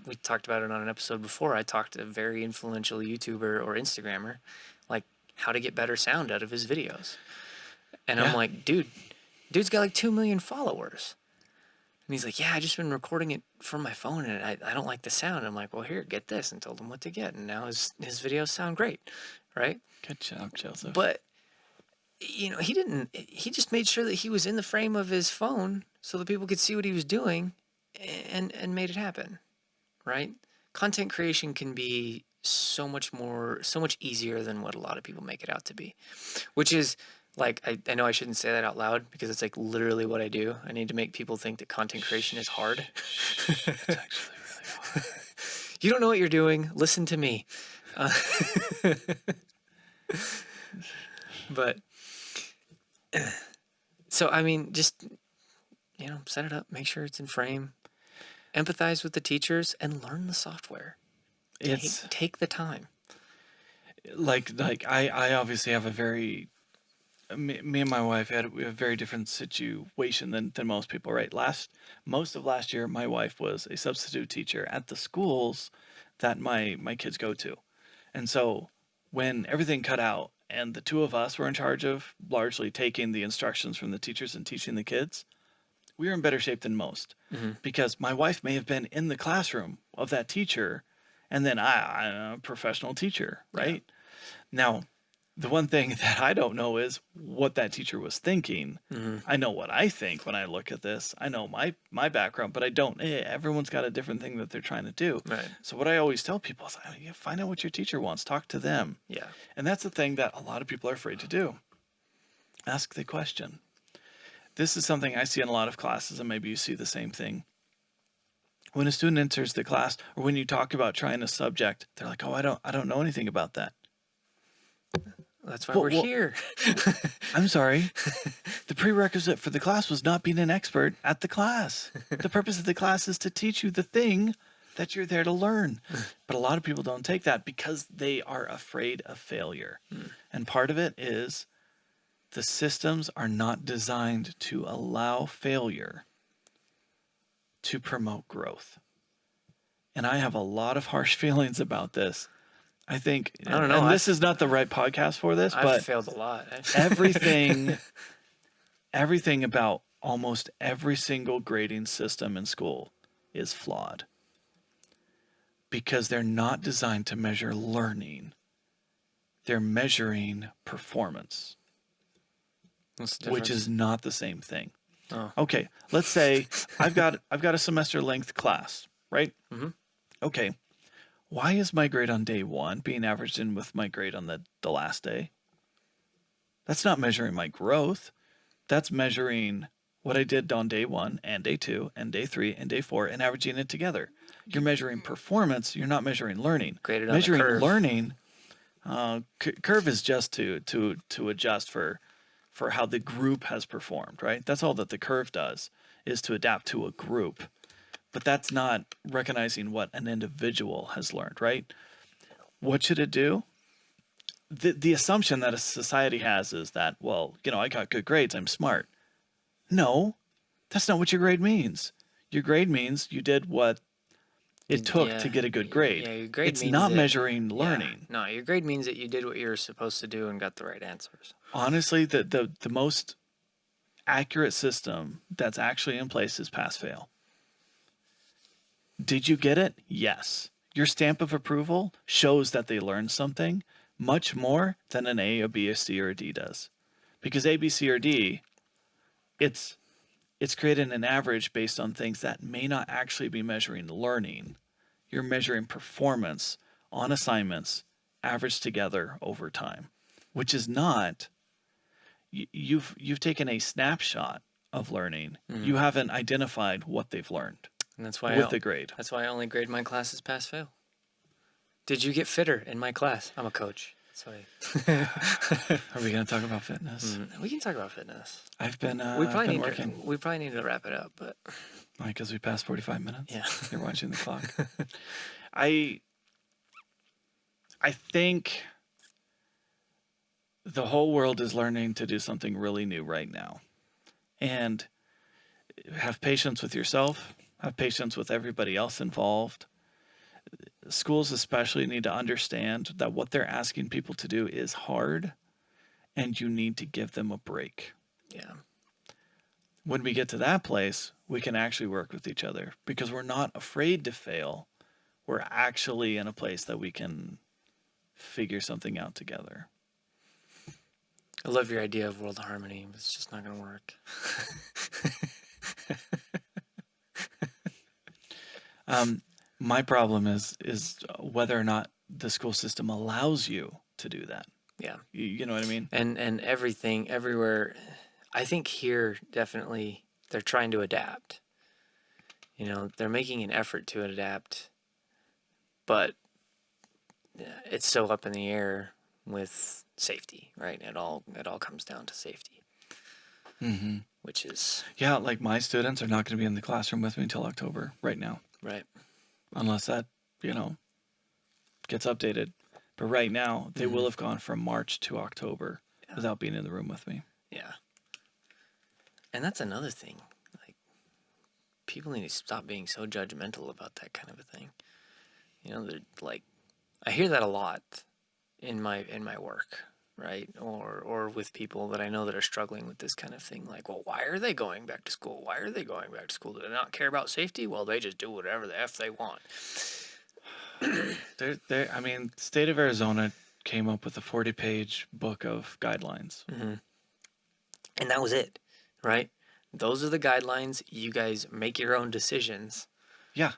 we talked about it on an episode before. I talked to a very influential YouTuber or Instagrammer, like how to get better sound out of his videos. And I'm
Yeah.
like, dude's got like 2 million followers. And he's like, yeah, I just been recording it from my phone and I don't like the sound. I'm like, well, here, get this, and told him what to get. And now his videos sound great, right?
Good job, Joseph.
But, he just made sure that he was in the frame of his phone so that people could see what he was doing and made it happen, right? Content creation can be so much easier than what a lot of people make it out to be, which is like, I know I shouldn't say that out loud because it's like literally what I do. I need to make people think that content creation is hard.
It's actually really hard.
You don't know what you're doing. Listen to me. But so, I mean, just, set it up, make sure it's in frame, empathize with the teachers, and learn the software. Take the time.
like I obviously have a very me and my wife we have a very different situation than most people, right? Most of last year my wife was a substitute teacher at the schools that my kids go to. And so when everything cut out and the two of us were in charge of largely taking the instructions from the teachers and teaching the kids, we were in better shape than most because my wife may have been in the classroom of that teacher and then I'm a professional teacher, right? Now, the one thing that I don't know is what that teacher was thinking. I know what I think when I look at this. I know my background, but I don't. Everyone's got a different thing that they're trying to do.
Right.
So what I always tell people is, find out what your teacher wants. Talk to them.
Yeah.
And that's the thing that a lot of people are afraid to do. Ask the question. This is something I see in a lot of classes, and maybe you see the same thing. When a student enters the class, or when you talk about trying a subject, they're like, "Oh, I don't know anything about that."
That's why we're here.
I'm sorry. The prerequisite for the class was not being an expert at the class. The purpose of the class is to teach you the thing that you're there to learn. But a lot of people don't take that because they are afraid of failure. And part of it is the systems are not designed to allow failure to promote growth. And I have a lot of harsh feelings about this. I think,
I don't know.
and this is not the right podcast for this,
I've
but
failed a lot.
everything about almost every single grading system in school is flawed because they're not designed to measure learning. They're measuring performance,
What's the
which
difference?
is not the same thing.
Oh.
Okay, let's say I've got a semester length class, right?
Mhm.
Okay. Why is my grade on day 1 being averaged in with my grade on the last day? That's not measuring my growth. That's measuring what I did on day 1 and day 2 and day 3 and day 4 and averaging it together. You're measuring performance. You're not measuring learning.
Graded on the
Measuring
curve.
learning, curve is just to adjust for how the group has performed, right? That's all that the curve does, is to adapt to a group. But that's not recognizing what an individual has learned, right? What should it do? The assumption that a society has is that, well, I got good grades, I'm smart. No, that's not what your grade means. Your grade means you did what it took to get a good grade.
Yeah, your grade
It's
means
not
that,
measuring learning.
No, your grade means that you did what you were supposed to do and got the right answers.
Honestly, the most accurate system that's actually in place is pass-fail. Did you get it? Yes. Your stamp of approval shows that they learned something much more than an A, a B, a C, or a D does. Because A, B, C, or D, it's created an average based on things that may not actually be measuring learning. You're measuring performance on assignments averaged together over time, which is not, you've taken a snapshot of learning. You haven't identified what they've learned
And that's why
with the grade.
That's why I only grade my classes pass fail. Did you get fitter in my class? I'm a coach. That's why.
Are we going to talk about fitness?
We can talk about fitness.
I've been working.
We probably need to wrap it up, but
Because we passed 45 minutes.
yeah.
You're watching the clock. I think the whole world is learning to do something really new right now. And have patience with yourself. Have patience with everybody else involved. Schools especially need to understand that what they're asking people to do is hard, and you need to give them a break.
Yeah.
When we get to that place, we can actually work with each other because we're not afraid to fail. We're actually in a place that we can figure something out together.
I love your idea of world harmony, but it's just not going to work.
My problem is whether or not the school system allows you to do that.
Yeah.
You know what I mean?
And everything, everywhere. I think here, definitely, they're trying to adapt. They're making an effort to adapt, but it's so up in the air with safety, right? It all comes down to safety, which is
like my students are not going to be in the classroom with me until October right now,
right.
unless that gets updated. But right now, they will have gone from March to October without being in the room with me.
Yeah. And that's another thing. Like, people need to stop being so judgmental about that kind of a thing. They're like, I hear that a lot in my work, right? Or with people that I know that are struggling with this kind of thing. Like, well, why are they going back to school? Why are they going back to school? Do they not care about safety? Well, they just do whatever the F they want.
State of Arizona came up with a 40-page book of guidelines.
And that was it, right? Those are the guidelines. You guys make your own decisions.
Yeah.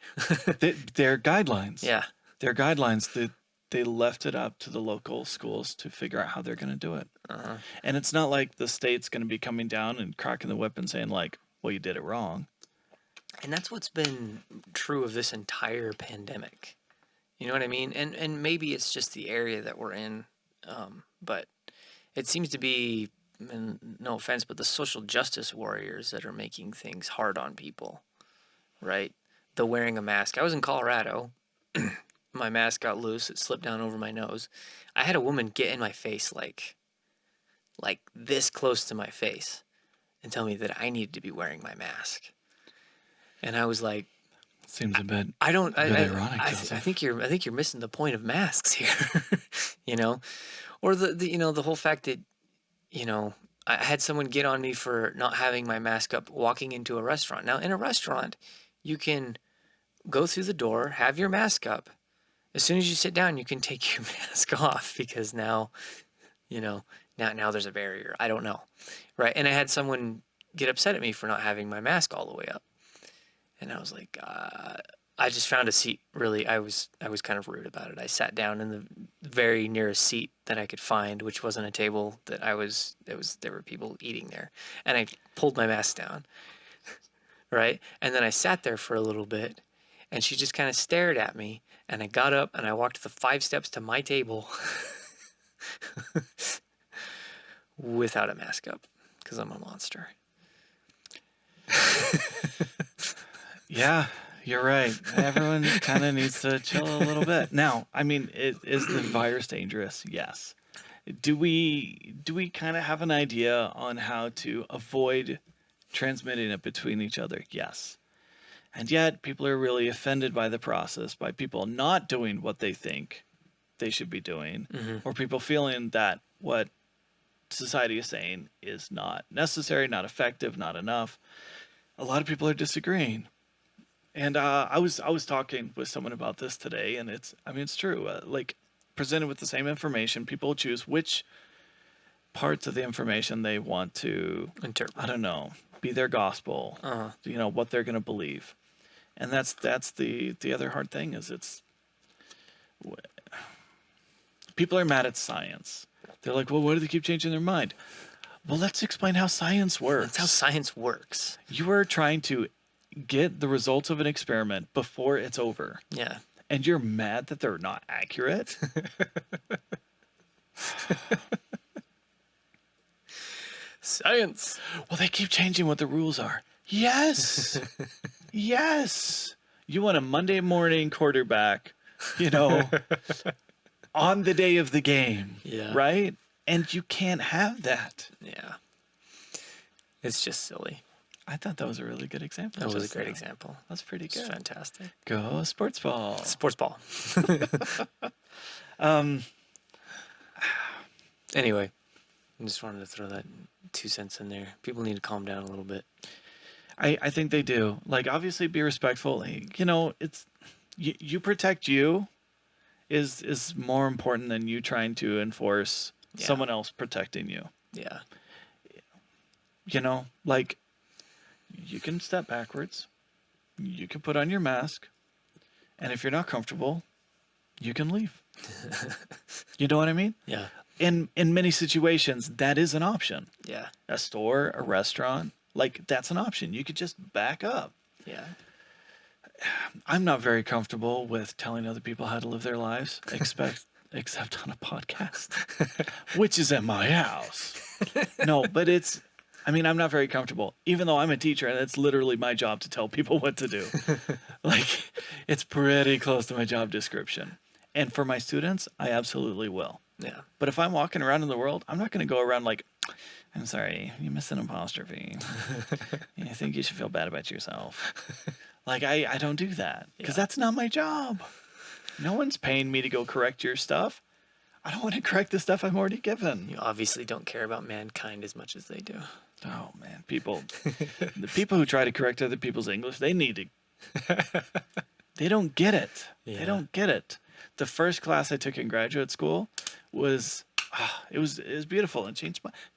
They're guidelines.
Yeah.
They're guidelines. They left it up to the local schools to figure out how they're going to do it. And it's not like the state's going to be coming down and cracking the whip and saying, like, well, you did it wrong.
And that's what's been true of this entire pandemic. You know what I mean? And maybe it's just the area that we're in, but it seems to be, and no offense, but the social justice warriors that are making things hard on people, right? the wearing a mask. I was in Colorado. My mask got loose. It slipped down over my nose. I had a woman get in my face like this close to my face and tell me that I needed to be wearing my mask. And I was like,
Seems a bit ironic,
I
Joseph.
think you're missing the point of masks here. You know, or the you know, the whole fact that, you know, I had someone get on me for not having my mask up walking into a restaurant. Now, in a restaurant, you can go through the door, have your mask up. As soon as you sit down, you can take your mask off because now, you know, now there's a barrier. I don't know. Right. And I had someone get upset at me for not having my mask all the way up. And I was like, I just found a seat. Really, I was kind of rude about it. I sat down in the very nearest seat that I could find, which wasn't a table that there were people eating there. And I pulled my mask down. Right. And then I sat there for a little bit, and she just kind of stared at me. And I got up and I walked the 5 steps to my table without a mask up because I'm a monster.
Yeah, you're right. Everyone kind of needs to chill a little bit. Now, I mean, is the virus dangerous? Yes. Do we kind of have an idea on how to avoid transmitting it between each other? Yes. And yet, people are really offended by the process, by people not doing what they think they should be doing, or people feeling that what society is saying is not necessary, not effective, not enough. A lot of people are disagreeing. And I was talking with someone about this today, and it's true. Like, presented with the same information, people choose which parts of the information they want to
Interpret.
I don't know, be their gospel. You know, what they're going to believe. And that's the other hard thing is people are mad at science. They're like, well, why do they keep changing their mind? Well, let's explain how science works.
That's how science works.
You are trying to get the results of an experiment before it's over.
Yeah.
And you're mad that they're not accurate?
Science.
Well, they keep changing what the rules are. Yes. Yes. You want a Monday morning quarterback, you know, on the day of the game.
Yeah.
Right? And you can't have that.
Yeah. It's just silly.
I thought that was a really good example.
That was a great example.
That's pretty good.
It's fantastic.
Go sports ball.
Sports ball. Anyway, I just wanted to throw that 2 cents in there. People need to calm down a little bit.
I think they do. Like, obviously be respectful. You know, it's you protect you is more important than you trying to enforce someone else protecting you.
Yeah.
You know, like, you can step backwards. You can put on your mask. And if you're not comfortable, you can leave. You know what I mean?
Yeah.
In many situations, that is an option.
Yeah.
A store, a restaurant, like, that's an option. You could just back up.
Yeah.
I'm not very comfortable with telling other people how to live their lives, except on a podcast, which is at my house. No, but I'm not very comfortable, even though I'm a teacher and it's literally my job to tell people what to do. Like, it's pretty close to my job description. And for my students, I absolutely will.
Yeah.
But if I'm walking around in the world, I'm not going to go around like, I'm sorry, you missed an apostrophe. I think you should feel bad about yourself. Like, I don't do that because that's not my job. No one's paying me to go correct your stuff. I don't want to correct the stuff I'm already given.
You obviously don't care about mankind as much as they do.
Oh, man. The people who try to correct other people's English, they need to. They don't get it.
Yeah.
They don't get it. The first class I took in graduate school was, it was beautiful and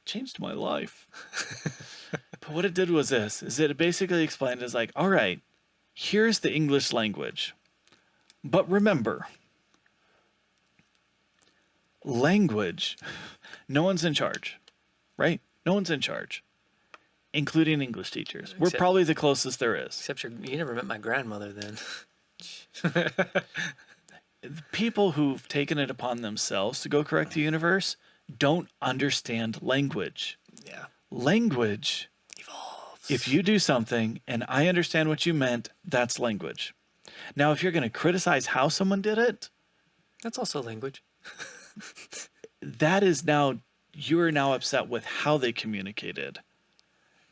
changed my life. But what it did was this, is it basically explained as like, all right, here's the English language. But remember, language, no one's in charge, right? No one's in charge, including English teachers. We're probably the closest there is.
Except you never met my grandmother then.
The people who've taken it upon themselves to go correct the universe don't understand language.
Yeah.
Language If you do something and I understand what you meant, that's language. Now, if you're going to criticize how someone did it,
That's also language.
that is now, you are now upset with how they communicated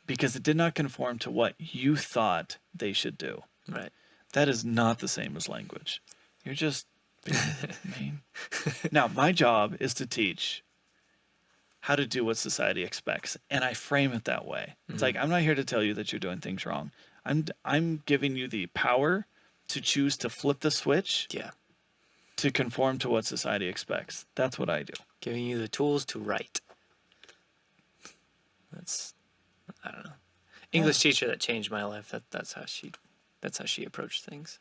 because it did not conform to what you thought they should do.
Right.
That is not the same as language. You're just being mean. Now, my job is to teach how to do what society expects, and I frame it that way. It's like, I'm not here to tell you that you're doing things wrong. I'm giving you the power to choose to flip the switch
Yeah.
to conform to what society expects. That's what I do.
Giving you the tools to write. That's, I don't know. English teacher that changed my life. That's how she approached things.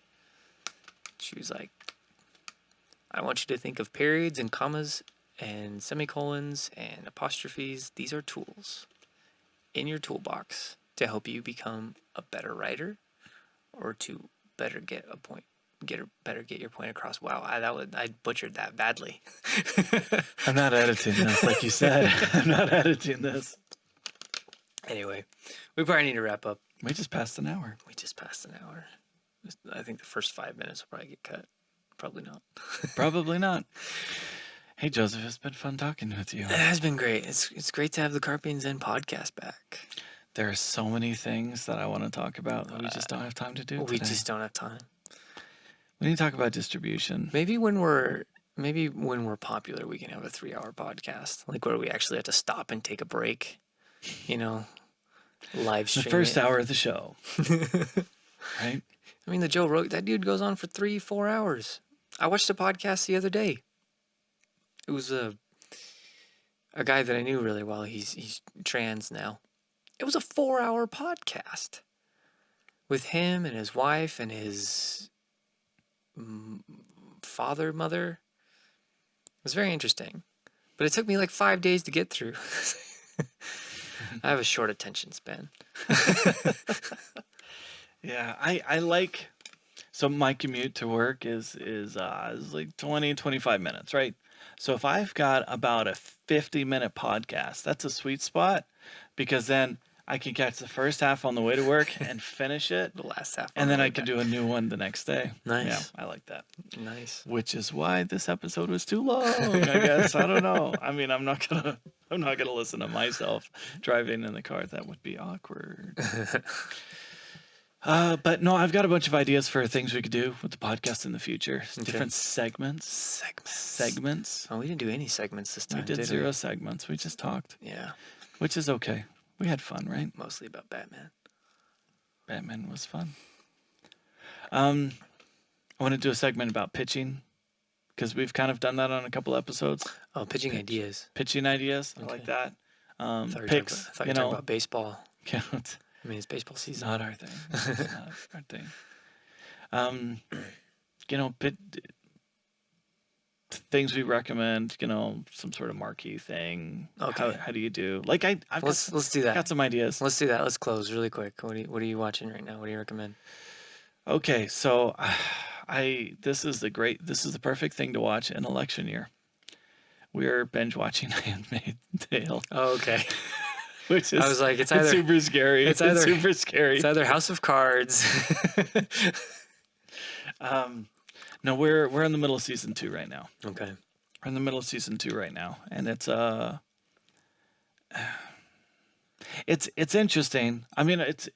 She was like, I want you to think of periods and commas and semicolons and apostrophes. These are tools in your toolbox to help you become a better writer or to better get a point. Better get your point across. Wow, I butchered that badly.
I'm not editing this, like you said. I'm not editing this.
Anyway, we probably need to wrap up.
We just passed an hour.
We just passed an hour. I think the first 5 minutes will probably get cut. Probably not.
Probably not. Hey, Joseph, it's been fun talking with you.
It has been great. It's great to have the Carpe and Zen podcast back.
There are so many things that I want to talk about that we just don't have time to do
We
today.
just don't have time.
We need to talk about distribution.
Maybe when we're popular, we can have a 3-hour podcast, like where we actually have to stop and take a break. You know, live
The
stream.
first hour of the show. Right?
I mean, the Joe Rogan, that dude goes on for 3-4 hours. I watched a podcast the other day. It was a guy that I knew really well. He's trans now. It was a 4-hour podcast with him and his wife and his mother. It was very interesting, but it took me like 5 days to get through. I have a short attention span.
Yeah, I like, so my commute to work is like 20, 25 minutes, right? So if I've got about a 50-minute podcast, that's a sweet spot because then I can catch the first half on the way to work and finish it.
The last half.
And then I can do a new one the next day.
Nice.
Yeah, I like that.
Nice.
Which is why this episode was too long, I guess. I don't know. I mean, I'm not gonna listen to myself driving in the car. That would be awkward. But no, I've got a bunch of ideas for things we could do with the podcast in the future.
Okay.
Different segments.
Oh, we didn't do any segments this time.
We did 0 segments. We just talked.
Yeah.
Which is okay. We had fun, right?
Mostly about Batman.
Batman was fun. I want to do a segment about pitching because we've kind of done that on a couple episodes.
Oh, pitching ideas.
Pitching ideas. I
Okay.
like that.
I
Picks.
thought you were talking about baseball.
Count.
I mean, it's baseball season.
Not our thing. It's not our thing. Things we recommend. Some sort of marquee thing.
Okay.
How do you do? Like
Let's do that.
Got some ideas.
Let's do that. Let's close really quick. What are you watching right now? What do you recommend?
Okay, so this is the perfect thing to watch in election year. We are binge watching Handmaid's Tale.
Oh, okay.
Which is,
I was like, it's
super scary. It's super scary.
It's either House of Cards.
No, we're in the middle of season 2 right now.
Okay.
We're in the middle of season 2 right now, and it's interesting. I mean, it's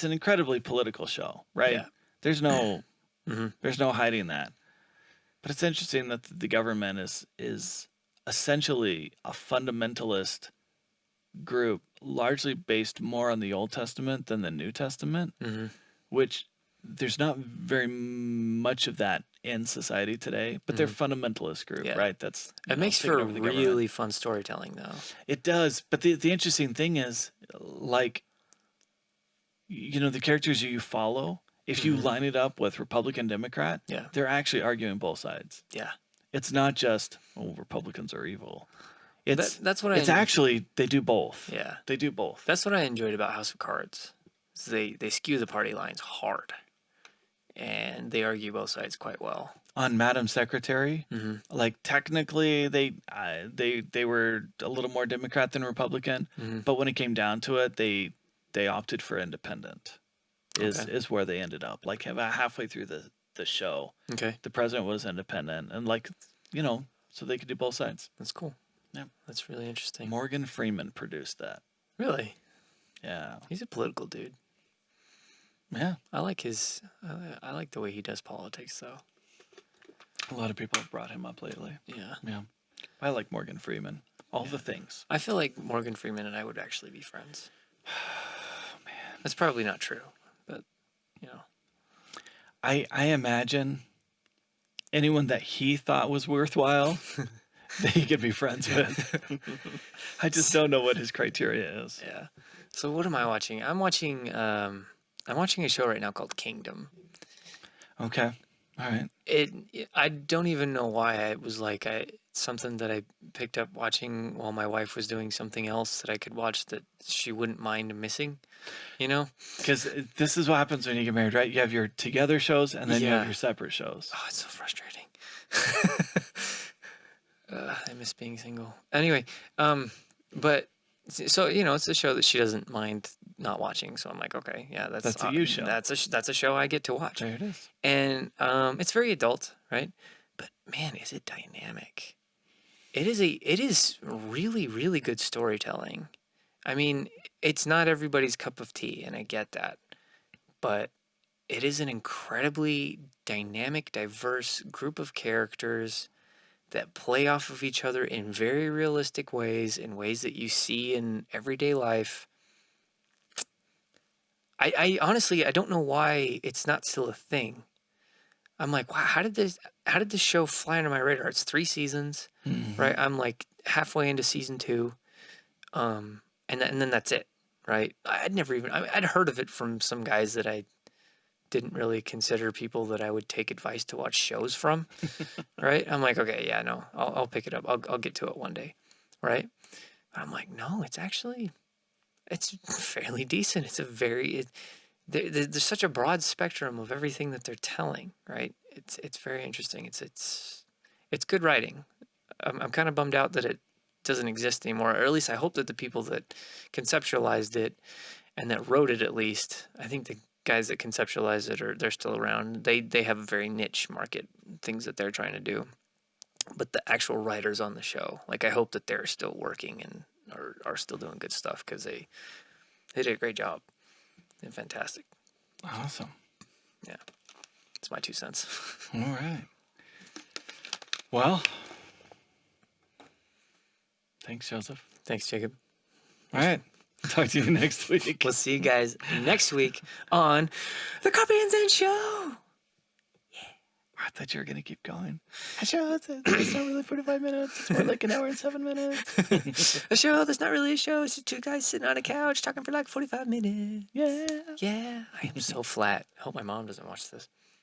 an incredibly political show, right?
Yeah.
There's no
Mm-hmm.
there's no hiding that. But it's interesting that the government is essentially a fundamentalist group, largely based more on the Old Testament than the New Testament,
Mm-hmm.
which there's not very much of that in society today, but they're fundamentalist group,
Yeah.
right? That's
It makes
taking
for
over the government.
really fun storytelling, though.
It does, but the interesting thing is, like, the characters you follow, if you line it up with Republican, Democrat,
Yeah.
they're actually arguing both sides.
Yeah.
It's not just, Republicans are evil. It's
That's what
it's
I.
actually, they do both.
Yeah.
They do both.
That's what I enjoyed about House of Cards. Is they skew the party lines hard, and they argue both sides quite well.
On Madam Secretary,
Mm-hmm.
like technically they were a little more Democrat than Republican,
Mm-hmm.
but when it came down to it, they they opted for independent. Is
Okay.
is where they ended up. Like about halfway through the show,
Okay.
the president was independent, and like so they could do both sides.
That's cool.
Yeah.
That's really interesting.
Morgan Freeman produced that.
Really?
Yeah.
He's a political dude.
Yeah.
I like I like the way he does politics, though.
A lot of people have brought him up lately.
Yeah.
Yeah. I like Morgan Freeman. All the things.
I feel like Morgan Freeman and I would actually be friends.
Oh, man.
That's probably not true, but you know.
I imagine anyone that he thought was worthwhile that he could be friends with. I just don't know what his criteria is.
Yeah. So what am I watching? I'm watching a show right now called Kingdom.
Okay. All right.
I don't even know why. It was like something that I picked up watching while my wife was doing something else that I could watch that she wouldn't mind missing, you know?
Because this is what happens when you get married, right? You have your together shows and then you have
Yeah.
your separate shows.
Oh, it's so frustrating. I miss being single. Anyway, but so it's a show that she doesn't mind not watching. So I'm like, okay, yeah,
That's a you show.
That's a show I get to watch.
There it is.
And it's very adult, right? But man, is it dynamic? It is really, really good storytelling. I mean, it's not everybody's cup of tea, and I get that. But it is an incredibly dynamic, diverse group of characters that play off of each other in very realistic ways, in ways that you see in everyday life. I honestly, I don't know why it's not still a thing. I'm like, wow, how did this show fly under my radar? It's 3 seasons, right? I'm like halfway into season 2, and then that's it, right? I'd heard of it from some guys that I didn't really consider people that I would take advice to watch shows from, right? I'm like, okay, yeah, no, I'll pick it up. I'll get to it one day, right? But I'm like, no, it's fairly decent. There's such a broad spectrum of everything that they're telling, right? It's very interesting. It's good writing. I'm kind of bummed out that it doesn't exist anymore, or at least I hope that the people that conceptualized it and that wrote it, at least, I think the guys that conceptualized it they're still around. They have a very niche market, things that they're trying to do. But the actual writers on the show, like, I hope that they're still working and are still doing good stuff, because they did a great job. They're fantastic.
Awesome.
Yeah. It's my 2 cents.
All right. Well, thanks, Joseph.
Thanks, Jacob.
All right. Talk to you next week.
We'll see you guys next week on the Carpe and Zen Show.
I thought you were going to keep going. It's not really 45 minutes. It's more like an hour and 7 minutes.
A show that's not really a show. It's just 2 guys sitting on a couch talking for like 45 minutes.
Yeah.
Yeah. I am so flat. I hope my mom doesn't watch this.